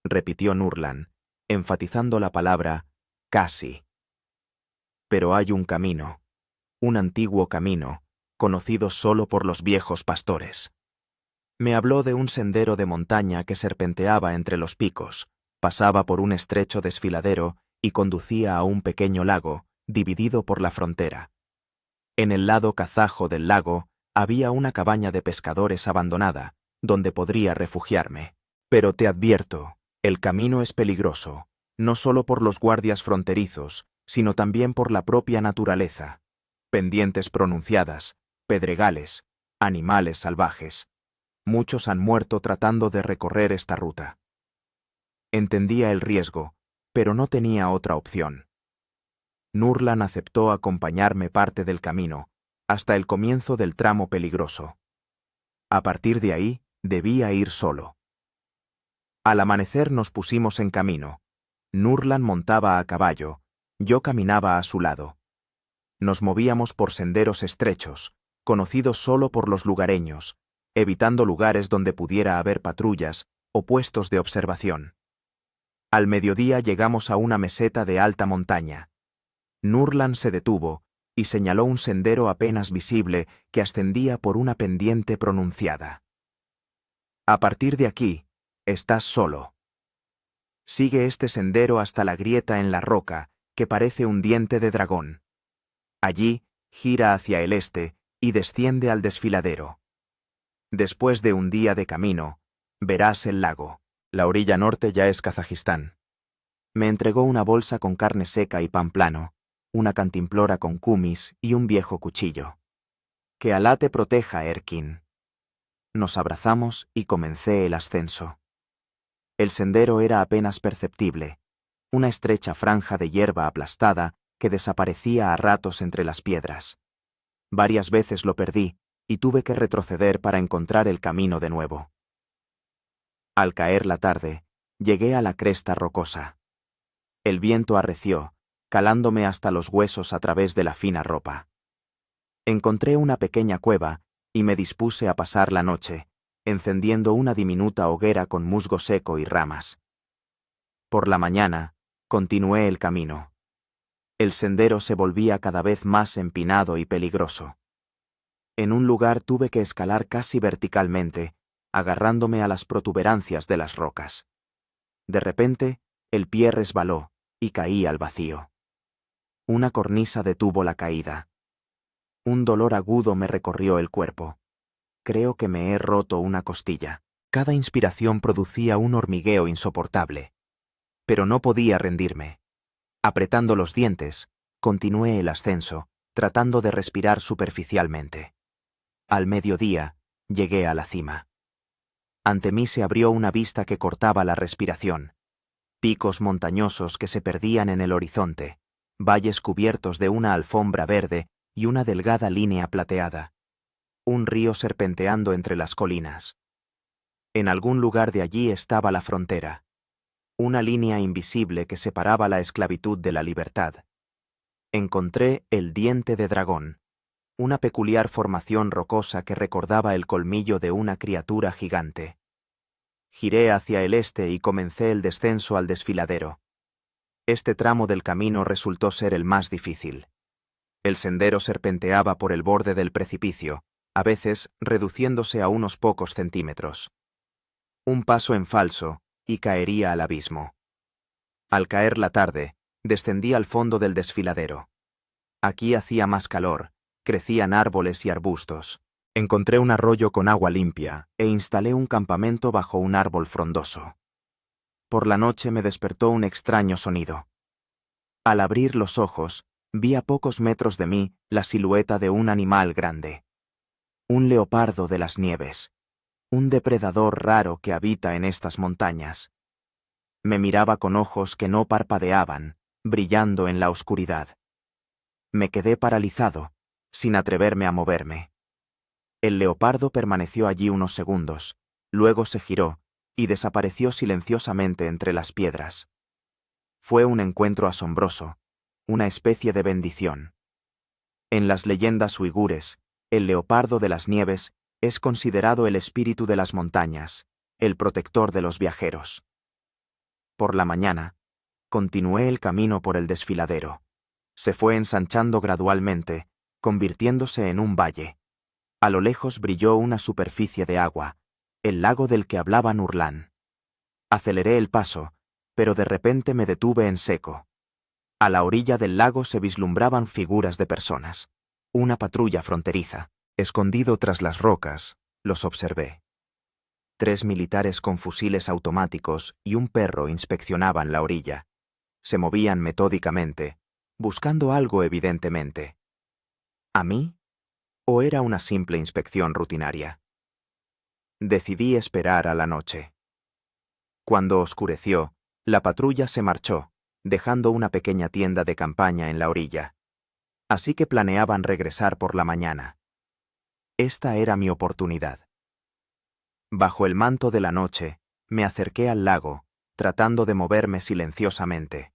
repitió Nurlan, enfatizando la palabra casi. Pero hay un camino, un antiguo camino, conocido solo por los viejos pastores. Me habló de un sendero de montaña que serpenteaba entre los picos, pasaba por un estrecho desfiladero y conducía a un pequeño lago, dividido por la frontera. En el lado kazajo del lago había una cabaña de pescadores abandonada, donde podría refugiarme. Pero te advierto, el camino es peligroso, no solo por los guardias fronterizos, sino también por la propia naturaleza. Pendientes pronunciadas, pedregales, animales salvajes. Muchos han muerto tratando de recorrer esta ruta. Entendía el riesgo, pero no tenía otra opción. Nurlan aceptó acompañarme parte del camino, hasta el comienzo del tramo peligroso. A partir de ahí, debía ir solo. Al amanecer nos pusimos en camino. Nurlan montaba a caballo, yo caminaba a su lado. Nos movíamos por senderos estrechos, conocidos solo por los lugareños, evitando lugares donde pudiera haber patrullas o puestos de observación. Al mediodía llegamos a una meseta de alta montaña. Nurlan se detuvo y señaló un sendero apenas visible que ascendía por una pendiente pronunciada. A partir de aquí, estás solo. Sigue este sendero hasta la grieta en la roca, que parece un diente de dragón. Allí, gira hacia el este y desciende al desfiladero. Después de un día de camino, verás el lago. La orilla norte ya es Kazajistán. Me entregó una bolsa con carne seca y pan plano, una cantimplora con kumis y un viejo cuchillo. Que Alá te proteja, Erkin. Nos abrazamos y comencé el ascenso. El sendero era apenas perceptible, una estrecha franja de hierba aplastada que desaparecía a ratos entre las piedras. Varias veces lo perdí y tuve que retroceder para encontrar el camino de nuevo. Al caer la tarde, llegué a la cresta rocosa. El viento arreció, calándome hasta los huesos a través de la fina ropa. Encontré una pequeña cueva y me dispuse a pasar la noche, encendiendo una diminuta hoguera con musgo seco y ramas. Por la mañana, continué el camino. El sendero se volvía cada vez más empinado y peligroso. En un lugar tuve que escalar casi verticalmente, agarrándome a las protuberancias de las rocas. De repente, el pie resbaló y caí al vacío. Una cornisa detuvo la caída. Un dolor agudo me recorrió el cuerpo. Creo que me he roto una costilla. Cada inspiración producía un hormigueo insoportable. Pero no podía rendirme. Apretando los dientes, continué el ascenso, tratando de respirar superficialmente. Al mediodía, llegué a la cima. Ante mí se abrió una vista que cortaba la respiración. Picos montañosos que se perdían en el horizonte, valles cubiertos de una alfombra verde y una delgada línea plateada. Un río serpenteando entre las colinas. En algún lugar de allí estaba la frontera. Una línea invisible que separaba la esclavitud de la libertad. Encontré el diente de dragón, una peculiar formación rocosa que recordaba el colmillo de una criatura gigante. Giré hacia el este y comencé el descenso al desfiladero. Este tramo del camino resultó ser el más difícil. El sendero serpenteaba por el borde del precipicio, a veces reduciéndose a unos pocos centímetros. Un paso en falso y caería al abismo. Al caer la tarde, descendí al fondo del desfiladero. Aquí hacía más calor, crecían árboles y arbustos. Encontré un arroyo con agua limpia e instalé un campamento bajo un árbol frondoso. Por la noche me despertó un extraño sonido. Al abrir los ojos, Vi a pocos metros de mí la silueta de un animal grande. Un leopardo de las nieves. Un depredador raro que habita en estas montañas. Me miraba con ojos que no parpadeaban, brillando en la oscuridad. Me quedé paralizado, sin atreverme a moverme. El leopardo permaneció allí unos segundos, luego se giró y desapareció silenciosamente entre las piedras. Fue un encuentro asombroso, una especie de bendición. En las leyendas uigures, el leopardo de las nieves es considerado el espíritu de las montañas, el protector de los viajeros. Por la mañana, continué el camino por el desfiladero. Se fue ensanchando gradualmente, convirtiéndose en un valle. A lo lejos brilló una superficie de agua, el lago del que hablaba Nurlan. Aceleré el paso, pero de repente me detuve en seco. A la orilla del lago se vislumbraban figuras de personas. Una patrulla fronteriza. Escondido tras las rocas, los observé. 3 militares con fusiles automáticos y un perro inspeccionaban la orilla. Se movían metódicamente, buscando algo evidentemente. ¿A mí? ¿O era una simple inspección rutinaria? Decidí esperar a la noche. Cuando oscureció, la patrulla se marchó, dejando una pequeña tienda de campaña en la orilla. Así que planeaban regresar por la mañana. Esta era mi oportunidad. Bajo el manto de la noche, me acerqué al lago, tratando de moverme silenciosamente.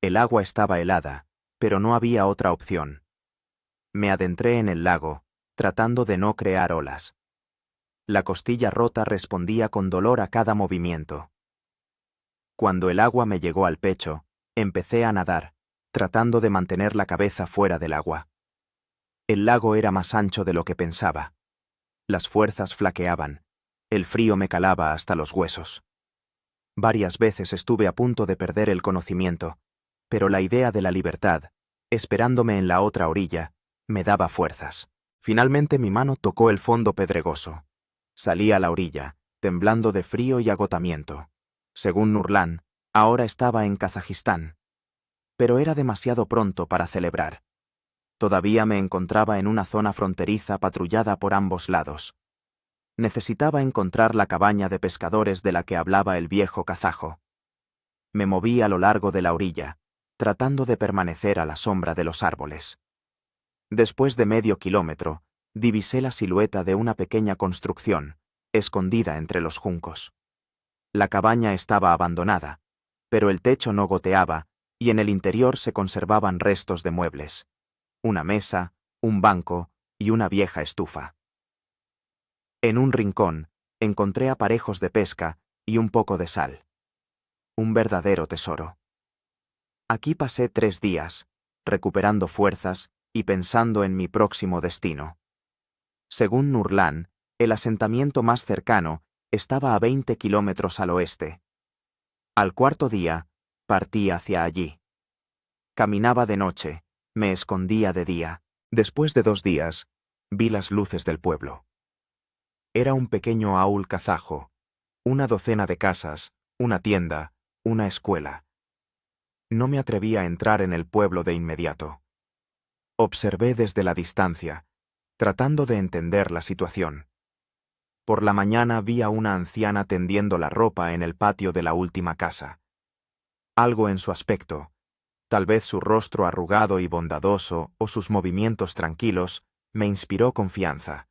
El agua estaba helada, pero no había otra opción. Me adentré en el lago, tratando de no crear olas. La costilla rota respondía con dolor a cada movimiento. Cuando el agua me llegó al pecho, empecé a nadar, tratando de mantener la cabeza fuera del agua. El lago era más ancho de lo que pensaba. Las fuerzas flaqueaban, el frío me calaba hasta los huesos. Varias veces estuve a punto de perder el conocimiento, pero la idea de la libertad, esperándome en la otra orilla, me daba fuerzas. Finalmente mi mano tocó el fondo pedregoso. Salí a la orilla, temblando de frío y agotamiento. Según Nurlan, ahora estaba en Kazajistán. Pero era demasiado pronto para celebrar. Todavía me encontraba en una zona fronteriza patrullada por ambos lados. Necesitaba encontrar la cabaña de pescadores de la que hablaba el viejo kazajo. Me moví a lo largo de la orilla, tratando de permanecer a la sombra de los árboles. Después de medio kilómetro, divisé la silueta de una pequeña construcción, escondida entre los juncos. La cabaña estaba abandonada, pero el techo no goteaba y en el interior se conservaban restos de muebles. Una mesa, un banco y una vieja estufa. En un rincón, encontré aparejos de pesca y un poco de sal. Un verdadero tesoro. Aquí pasé 3 días, recuperando fuerzas y pensando en mi próximo destino. Según Nurlan, el asentamiento más cercano estaba a 20 kilómetros al oeste. Al 4.º día, partí hacia allí. Caminaba de noche, me escondía de día. Después de 2 días, vi las luces del pueblo. Era un pequeño aul kazajo, una docena de casas, una tienda, una escuela. No me atreví a entrar en el pueblo de inmediato. Observé desde la distancia, tratando de entender la situación. Por la mañana vi a una anciana tendiendo la ropa en el patio de la última casa. Algo en su aspecto, tal vez su rostro arrugado y bondadoso o sus movimientos tranquilos, me inspiró confianza.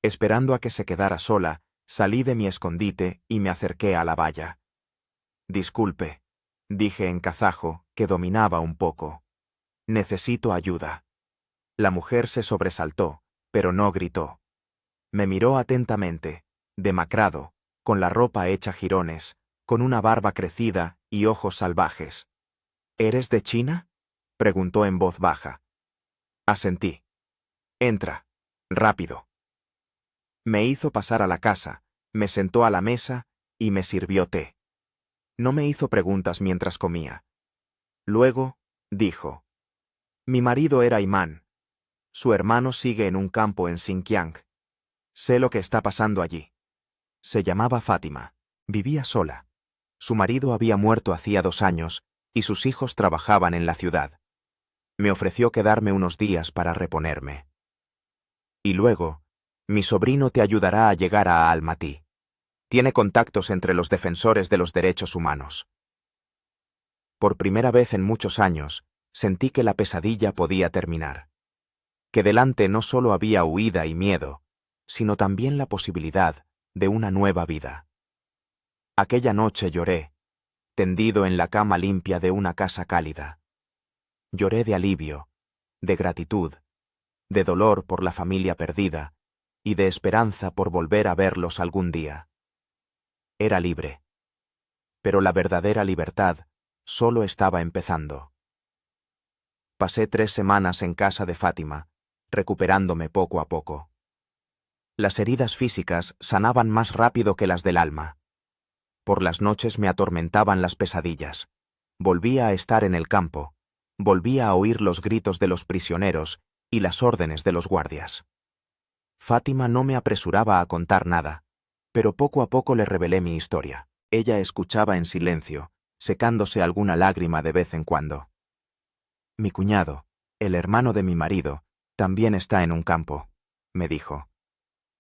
Esperando a que se quedara sola, salí de mi escondite y me acerqué a la valla. «Disculpe», dije en kazajo, que dominaba un poco. «Necesito ayuda». La mujer se sobresaltó, pero no gritó. Me miró atentamente, demacrado, con la ropa hecha jirones, con una barba crecida y ojos salvajes. «¿Eres de China?», preguntó en voz baja. Asentí. «Entra. Rápido». Me hizo pasar a la casa, me sentó a la mesa y me sirvió té. No me hizo preguntas mientras comía. Luego, dijo: «Mi marido era imán. Su hermano sigue en un campo en Xinjiang. Sé lo que está pasando allí». Se llamaba Fátima. Vivía sola. Su marido había muerto hacía 2 años y sus hijos trabajaban en la ciudad. Me ofreció quedarme unos días para reponerme. Y luego, mi sobrino te ayudará a llegar a Almatí. Tiene contactos entre los defensores de los derechos humanos. Por primera vez en muchos años, sentí que la pesadilla podía terminar. Que delante no solo había huida y miedo, sino también la posibilidad de una nueva vida. Aquella noche lloré, tendido en la cama limpia de una casa cálida. Lloré de alivio, de gratitud, de dolor por la familia perdida y de esperanza por volver a verlos algún día. Era libre. Pero la verdadera libertad solo estaba empezando. Pasé 3 semanas en casa de Fátima, recuperándome poco a poco. Las heridas físicas sanaban más rápido que las del alma. Por las noches me atormentaban las pesadillas. Volvía a estar en el campo, volvía a oír los gritos de los prisioneros y las órdenes de los guardias. Fátima no me apresuraba a contar nada, pero poco a poco le revelé mi historia. Ella escuchaba en silencio, secándose alguna lágrima de vez en cuando. Mi cuñado, el hermano de mi marido, también está en un campo, me dijo.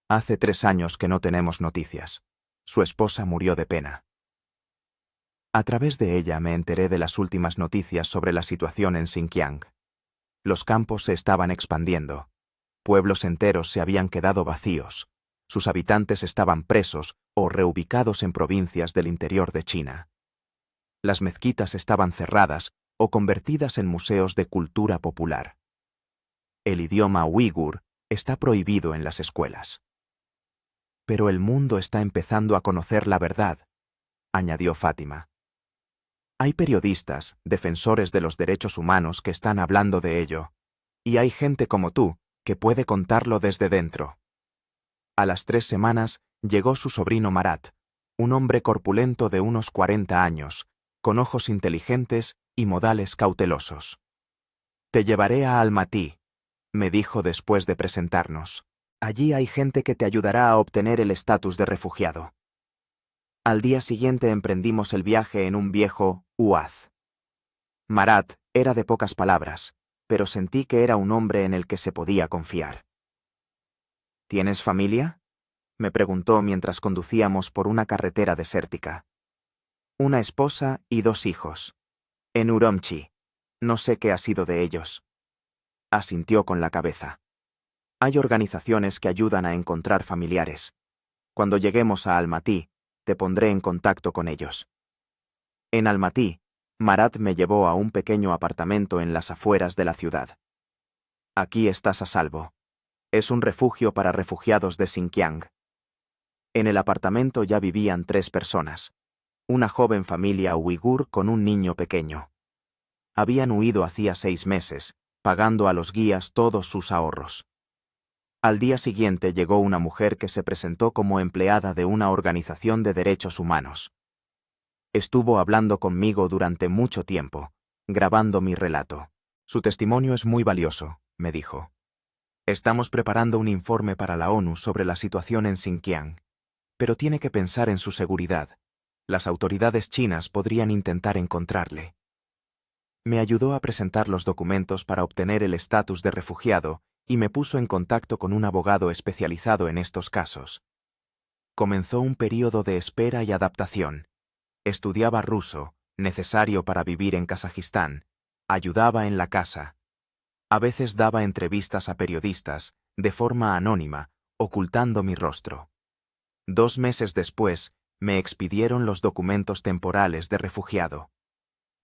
Hace 3 años que no tenemos noticias. Su esposa murió de pena. A través de ella me enteré de las últimas noticias sobre la situación en Xinjiang. Los campos se estaban expandiendo. Pueblos enteros se habían quedado vacíos. Sus habitantes estaban presos o reubicados en provincias del interior de China. Las mezquitas estaban cerradas o convertidas en museos de cultura popular. El idioma uigur está prohibido en las escuelas. Pero el mundo está empezando a conocer la verdad, añadió Fátima. Hay periodistas, defensores de los derechos humanos que están hablando de ello, y hay gente como tú que puede contarlo desde dentro. A las 3 semanas llegó su sobrino Marat, un hombre corpulento de unos 40 años, con ojos inteligentes y modales cautelosos. Te llevaré a Almatí, me dijo después de presentarnos. Allí hay gente que te ayudará a obtener el estatus de refugiado. Al día siguiente emprendimos el viaje en un viejo UAZ. Marat era de pocas palabras, pero sentí que era un hombre en el que se podía confiar. ¿Tienes familia?, me preguntó mientras conducíamos por una carretera desértica. Una esposa y 2 hijos. En Urumqi. No sé qué ha sido de ellos. Asintió con la cabeza. Hay organizaciones que ayudan a encontrar familiares. Cuando lleguemos a Almatí, te pondré en contacto con ellos. En Almatí, Marat me llevó a un pequeño apartamento en las afueras de la ciudad. Aquí estás a salvo. Es un refugio para refugiados de Xinjiang. En el apartamento ya vivían 3 personas. Una joven familia uigur con un niño pequeño. Habían huido hacía 6 meses, pagando a los guías todos sus ahorros. Al día siguiente llegó una mujer que se presentó como empleada de una organización de derechos humanos. Estuvo hablando conmigo durante mucho tiempo, grabando mi relato. Su testimonio es muy valioso, me dijo. Estamos preparando un informe para la ONU sobre la situación en Xinjiang, pero tiene que pensar en su seguridad. Las autoridades chinas podrían intentar encontrarle. Me ayudó a presentar los documentos para obtener el estatus de refugiado y me puso en contacto con un abogado especializado en estos casos. Comenzó un período de espera y adaptación. Estudiaba ruso, necesario para vivir en Kazajistán. Ayudaba en la casa. A veces daba entrevistas a periodistas, de forma anónima, ocultando mi rostro. 2 meses después, me expidieron los documentos temporales de refugiado.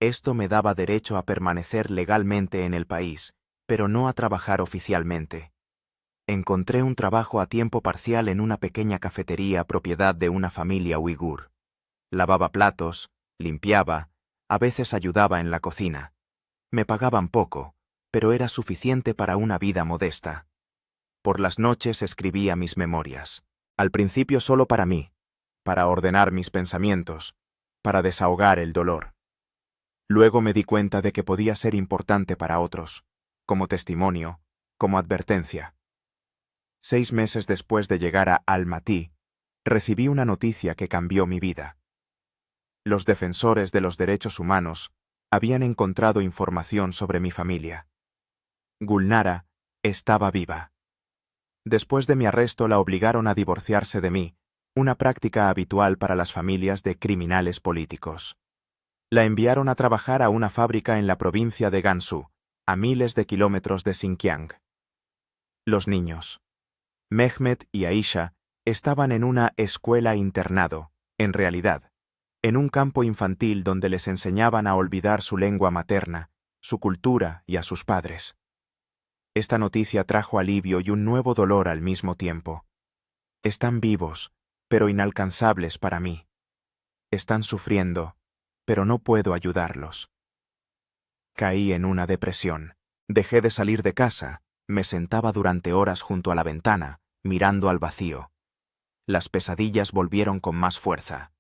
Esto me daba derecho a permanecer legalmente en el país, pero no a trabajar oficialmente. Encontré un trabajo a tiempo parcial en una pequeña cafetería propiedad de una familia uigur. Lavaba platos, limpiaba, a veces ayudaba en la cocina. Me pagaban poco, pero era suficiente para una vida modesta. Por las noches escribía mis memorias. Al principio solo para mí, para ordenar mis pensamientos, para desahogar el dolor. Luego me di cuenta de que podía ser importante para otros, como testimonio, como advertencia. 6 meses después de llegar a Almatí, recibí una noticia que cambió mi vida. Los defensores de los derechos humanos habían encontrado información sobre mi familia. Gulnara, estaba viva. Después de mi arresto la obligaron a divorciarse de mí, una práctica habitual para las familias de criminales políticos. La enviaron a trabajar a una fábrica en la provincia de Gansu, a miles de kilómetros de Xinjiang. Los niños, Mehmet y Aisha, estaban en una escuela-internado, en realidad, en un campo infantil donde les enseñaban a olvidar su lengua materna, su cultura y a sus padres. Esta noticia trajo alivio y un nuevo dolor al mismo tiempo. Están vivos, pero inalcanzables para mí. Están sufriendo, pero no puedo ayudarlos. Caí en una depresión. Dejé de salir de casa, me sentaba durante horas junto a la ventana, mirando al vacío. Las pesadillas volvieron con más fuerza.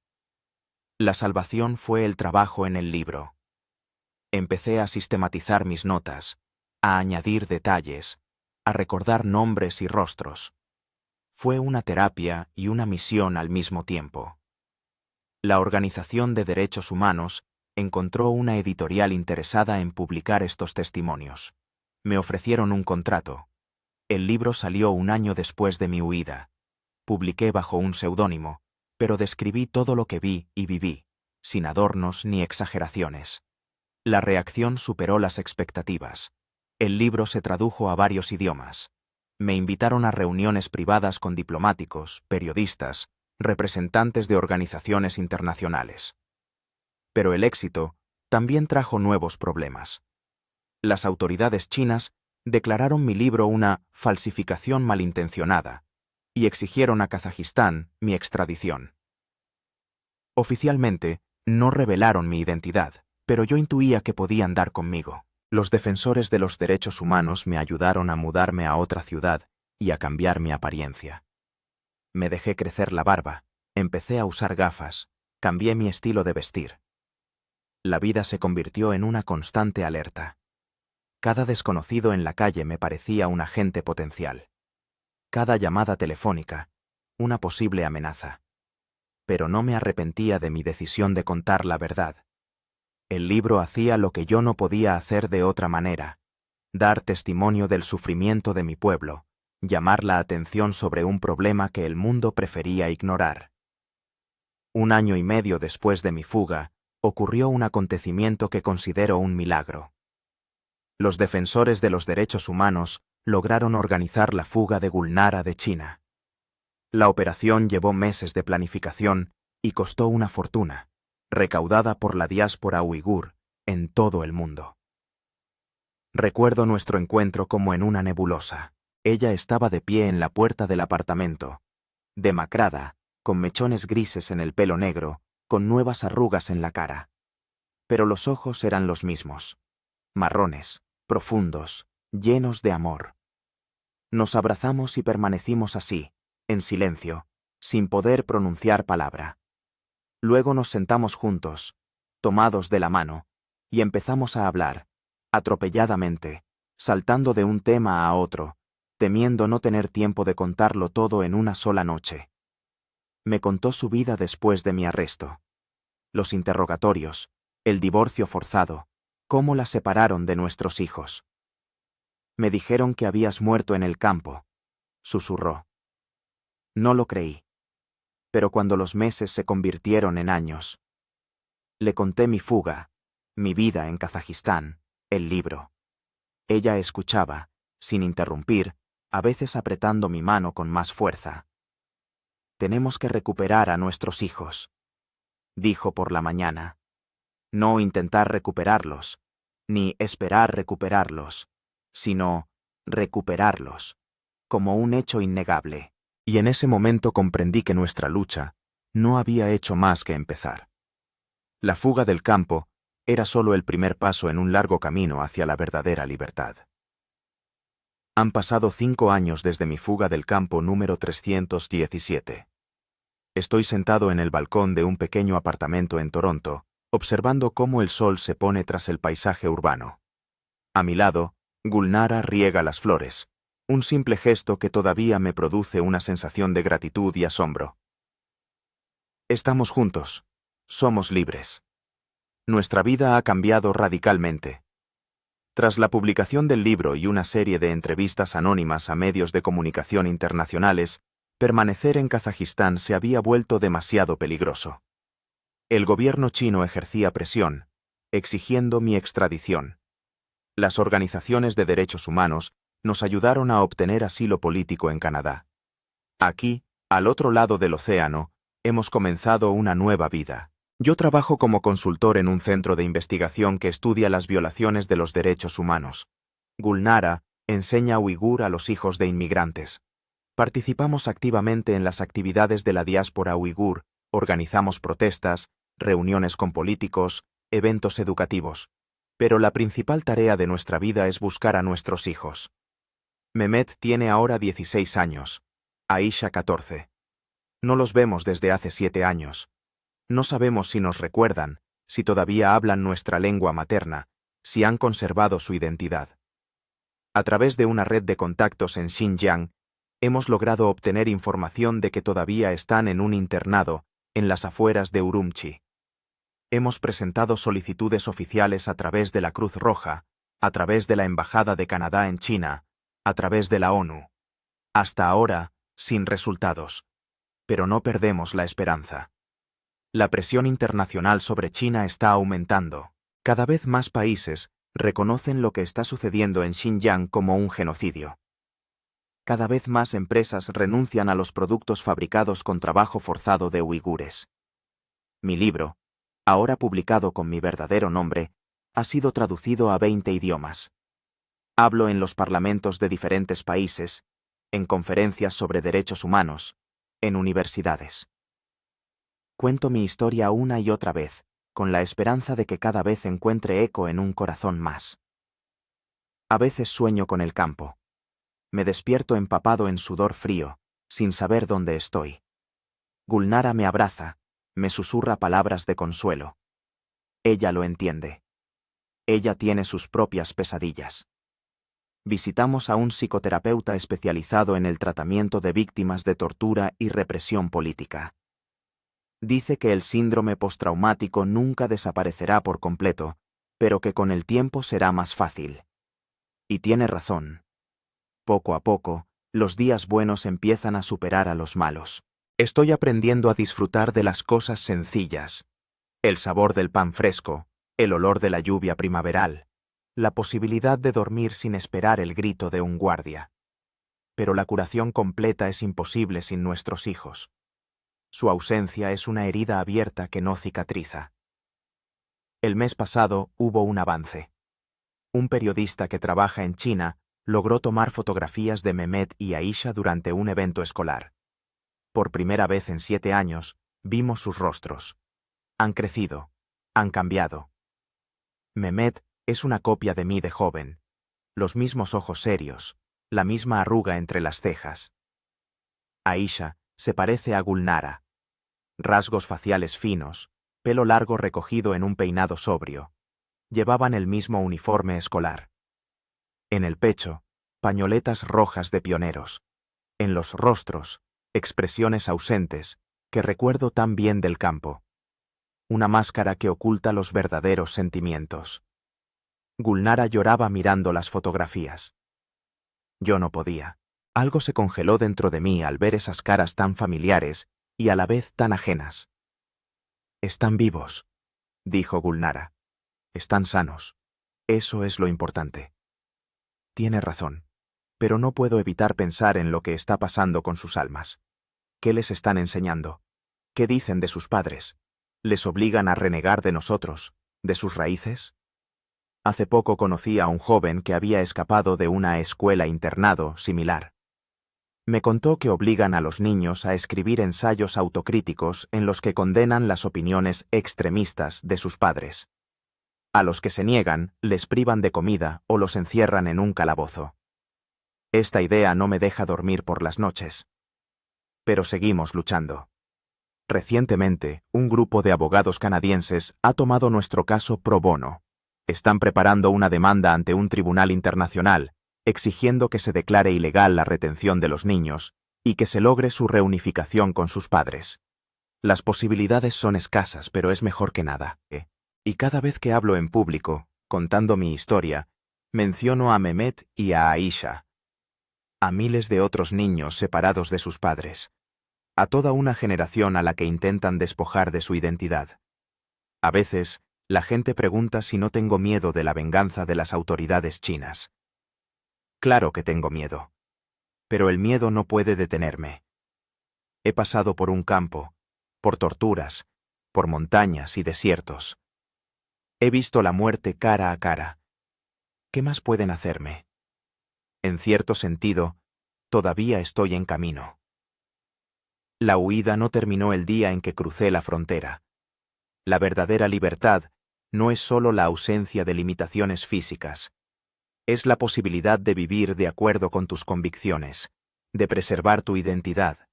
La salvación fue el trabajo en el libro. Empecé a sistematizar mis notas, a añadir detalles, a recordar nombres y rostros. Fue una terapia y una misión al mismo tiempo. La Organización de Derechos Humanos encontró una editorial interesada en publicar estos testimonios. Me ofrecieron un contrato. El libro salió un año después de mi huida. Publiqué bajo un seudónimo, pero describí todo lo que vi y viví, sin adornos ni exageraciones. La reacción superó las expectativas. El libro se tradujo a varios idiomas. Me invitaron a reuniones privadas con diplomáticos, periodistas, representantes de organizaciones internacionales. Pero el éxito también trajo nuevos problemas. Las autoridades chinas declararon mi libro una falsificación malintencionada y exigieron a Kazajistán mi extradición. Oficialmente, no revelaron mi identidad, pero yo intuía que podían dar conmigo. Los defensores de los derechos humanos me ayudaron a mudarme a otra ciudad y a cambiar mi apariencia. Me dejé crecer la barba, empecé a usar gafas, cambié mi estilo de vestir. La vida se convirtió en una constante alerta. Cada desconocido en la calle me parecía un agente potencial. Cada llamada telefónica, una posible amenaza. Pero no me arrepentía de mi decisión de contar la verdad. El libro hacía lo que yo no podía hacer de otra manera: dar testimonio del sufrimiento de mi pueblo, llamar la atención sobre un problema que el mundo prefería ignorar. 1 año y medio después de mi fuga, ocurrió un acontecimiento que considero un milagro. Los defensores de los derechos humanos lograron organizar la fuga de Gulnara de China. La operación llevó meses de planificación y costó una fortuna, recaudada por la diáspora uigur en todo el mundo. Recuerdo nuestro encuentro como en una nebulosa. Ella estaba de pie en la puerta del apartamento, demacrada, con mechones grises en el pelo negro, con nuevas arrugas en la cara. Pero los ojos eran los mismos, marrones, profundos, llenos de amor. Nos abrazamos y permanecimos así, en silencio, sin poder pronunciar palabra. Luego nos sentamos juntos, tomados de la mano, y empezamos a hablar, atropelladamente, saltando de un tema a otro, temiendo no tener tiempo de contarlo todo en una sola noche. Me contó su vida después de mi arresto. Los interrogatorios, el divorcio forzado, cómo la separaron de nuestros hijos. Me dijeron que habías muerto en el campo, susurró. No lo creí. Pero cuando los meses se convirtieron en años, le conté mi fuga, mi vida en Kazajistán, el libro. Ella escuchaba, sin interrumpir, a veces apretando mi mano con más fuerza. Tenemos que recuperar a nuestros hijos, dijo por la mañana. No intentar recuperarlos, ni esperar recuperarlos, sino recuperarlos, como un hecho innegable. Y en ese momento comprendí que nuestra lucha no había hecho más que empezar. La fuga del campo era solo el primer paso en un largo camino hacia la verdadera libertad. Han pasado 5 años desde mi fuga del campo número 317. Estoy sentado en el balcón de un pequeño apartamento en Toronto, observando cómo el sol se pone tras el paisaje urbano. A mi lado, Gulnara riega las flores, un simple gesto que todavía me produce una sensación de gratitud y asombro. Estamos juntos, somos libres. Nuestra vida ha cambiado radicalmente. Tras la publicación del libro y una serie de entrevistas anónimas a medios de comunicación internacionales, permanecer en Kazajistán se había vuelto demasiado peligroso. El gobierno chino ejercía presión, exigiendo mi extradición. Las organizaciones de derechos humanos nos ayudaron a obtener asilo político en Canadá. Aquí, al otro lado del océano, hemos comenzado una nueva vida. Yo trabajo como consultor en un centro de investigación que estudia las violaciones de los derechos humanos. Gulnara enseña uigur a los hijos de inmigrantes. Participamos activamente en las actividades de la diáspora uigur, organizamos protestas, reuniones con políticos, eventos educativos. Pero la principal tarea de nuestra vida es buscar a nuestros hijos. Mehmet tiene ahora 16 años. Aisha 14. No los vemos desde hace 7 años. No sabemos si nos recuerdan, si todavía hablan nuestra lengua materna, si han conservado su identidad. A través de una red de contactos en Xinjiang, hemos logrado obtener información de que todavía están en un internado, en las afueras de Urumqi. Hemos presentado solicitudes oficiales a través de la Cruz Roja, a través de la Embajada de Canadá en China, a través de la ONU. Hasta ahora, sin resultados. Pero no perdemos la esperanza. La presión internacional sobre China está aumentando. Cada vez más países reconocen lo que está sucediendo en Xinjiang como un genocidio. Cada vez más empresas renuncian a los productos fabricados con trabajo forzado de uigures. Mi libro, ahora publicado con mi verdadero nombre, ha sido traducido a 20 idiomas. Hablo en los parlamentos de diferentes países, en conferencias sobre derechos humanos, en universidades. Cuento mi historia una y otra vez, con la esperanza de que cada vez encuentre eco en un corazón más. A veces sueño con el campo. Me despierto empapado en sudor frío, sin saber dónde estoy. Gulnara me abraza, me susurra palabras de consuelo. Ella lo entiende. Ella tiene sus propias pesadillas. Visitamos a un psicoterapeuta especializado en el tratamiento de víctimas de tortura y represión política. Dice que el síndrome postraumático nunca desaparecerá por completo, pero que con el tiempo será más fácil. Y tiene razón. Poco a poco, los días buenos empiezan a superar a los malos. Estoy aprendiendo a disfrutar de las cosas sencillas. El sabor del pan fresco, el olor de la lluvia primaveral, la posibilidad de dormir sin esperar el grito de un guardia. Pero la curación completa es imposible sin nuestros hijos. Su ausencia es una herida abierta que no cicatriza. El mes pasado hubo un avance. Un periodista que trabaja en China logró tomar fotografías de Mehmet y Aisha durante un evento escolar. Por primera vez en 7 años, vimos sus rostros. Han crecido, han cambiado. Mehmet es una copia de mí de joven. Los mismos ojos serios, la misma arruga entre las cejas. Aisha se parece a Gulnara. Rasgos faciales finos, pelo largo recogido en un peinado sobrio. Llevaban el mismo uniforme escolar. En el pecho, pañoletas rojas de pioneros. En los rostros, expresiones ausentes, que recuerdo tan bien del campo. Una máscara que oculta los verdaderos sentimientos. Gulnara lloraba mirando las fotografías. Yo no podía. Algo se congeló dentro de mí al ver esas caras tan familiares y a la vez tan ajenas. Están vivos, dijo Gulnara. Están sanos. Eso es lo importante. Tiene razón, pero no puedo evitar pensar en lo que está pasando con sus almas. ¿Qué les están enseñando? ¿Qué dicen de sus padres? ¿Les obligan a renegar de nosotros, de sus raíces? Hace poco conocí a un joven que había escapado de una escuela-internado similar. Me contó que obligan a los niños a escribir ensayos autocríticos en los que condenan las opiniones extremistas de sus padres. A los que se niegan, les privan de comida o los encierran en un calabozo. Esta idea no me deja dormir por las noches. Pero seguimos luchando. Recientemente, un grupo de abogados canadienses ha tomado nuestro caso pro bono. Están preparando una demanda ante un tribunal internacional, exigiendo que se declare ilegal la retención de los niños y que se logre su reunificación con sus padres. Las posibilidades son escasas, pero es mejor que nada. Y cada vez que hablo en público, contando mi historia, Menciono a Mehmet y a Aisha, a miles de otros niños separados de sus padres, a toda una generación a la que intentan despojar de su identidad. A veces, la gente pregunta si no tengo miedo de la venganza de las autoridades chinas. Claro que tengo miedo. Pero el miedo no puede detenerme. He pasado por un campo, por torturas, por montañas y desiertos. He visto la muerte cara a cara. ¿Qué más pueden hacerme? En cierto sentido, todavía estoy en camino. La huida no terminó el día en que crucé la frontera. La verdadera libertad no es solo la ausencia de limitaciones físicas. Es la posibilidad de vivir de acuerdo con tus convicciones, de preservar tu identidad,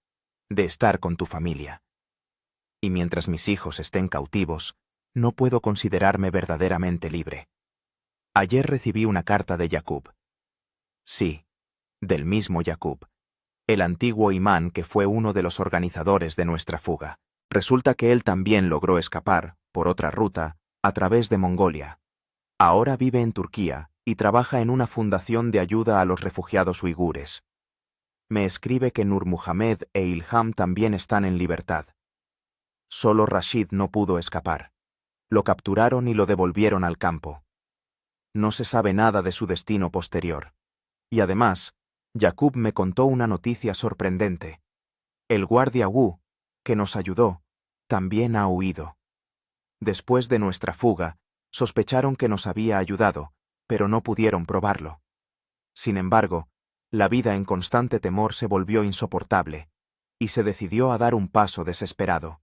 de estar con tu familia. Y mientras mis hijos estén cautivos, no puedo considerarme verdaderamente libre. Ayer recibí una carta de Yaqub. Sí, del mismo Yaqub, el antiguo imán que fue uno de los organizadores de nuestra fuga. Resulta que él también logró escapar, por otra ruta, a través de Mongolia. Ahora vive en Turquía y trabaja en una fundación de ayuda a los refugiados uigures. Me escribe que Nur Muhammad e Ilham también están en libertad. Solo Rashid no pudo escapar. Lo capturaron y lo devolvieron al campo. No se sabe nada de su destino posterior. Y además, Yaqub me contó una noticia sorprendente. El guardia Wu, que nos ayudó, también ha huido. Después de nuestra fuga, sospecharon que nos había ayudado, pero no pudieron probarlo. Sin embargo, la vida en constante temor se volvió insoportable, y se decidió a dar un paso desesperado.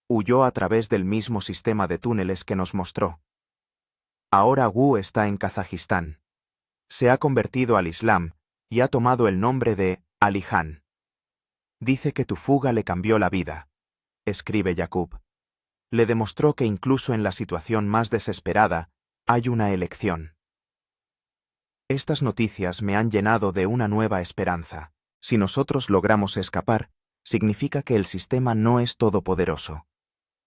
Huyó a través del mismo sistema de túneles que nos mostró. Ahora Wu está en Kazajistán. Se ha convertido al Islam y ha tomado el nombre de Alihan. Dice que tu fuga le cambió la vida, escribe Yaqub. Le demostró que incluso en la situación más desesperada hay una elección. Estas noticias me han llenado de una nueva esperanza. Si nosotros logramos escapar, significa que el sistema no es todopoderoso.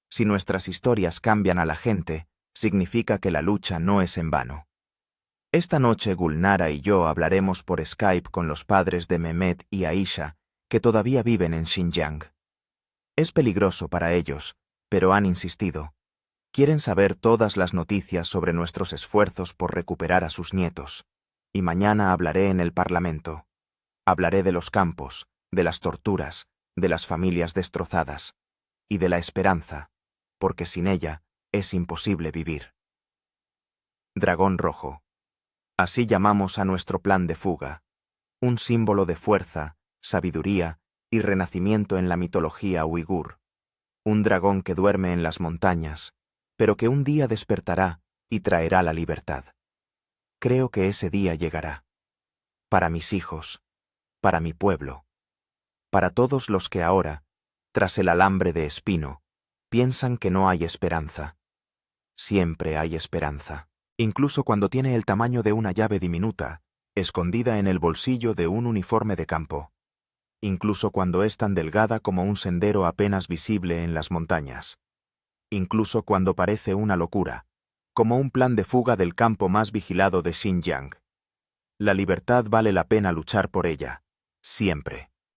Si nuestras historias cambian a la gente, significa que la lucha no es en vano. Esta noche Gulnara y yo hablaremos por Skype con los padres de Mehmet y Aisha, que todavía viven en Xinjiang. Es peligroso para ellos, pero han insistido. Quieren saber todas las noticias sobre nuestros esfuerzos por recuperar a sus nietos. Y mañana hablaré en el Parlamento. Hablaré de los campos, de las torturas, de las familias destrozadas, y de la esperanza, porque sin ella es imposible vivir. Dragón rojo. Así llamamos a nuestro plan de fuga, un símbolo de fuerza, sabiduría y renacimiento en la mitología uigur. Un dragón que duerme en las montañas, pero que un día despertará y traerá la libertad. Creo que ese día llegará. Para mis hijos, para mi pueblo, para todos los que ahora, tras el alambre de espino, piensan que no hay esperanza. Siempre hay esperanza, incluso cuando tiene el tamaño de una llave diminuta, escondida en el bolsillo de un uniforme de campo. Incluso cuando es tan delgada como un sendero apenas visible en las montañas. Incluso cuando parece una locura, como un plan de fuga del campo más vigilado de Xinjiang. La libertad vale la pena luchar por ella, siempre.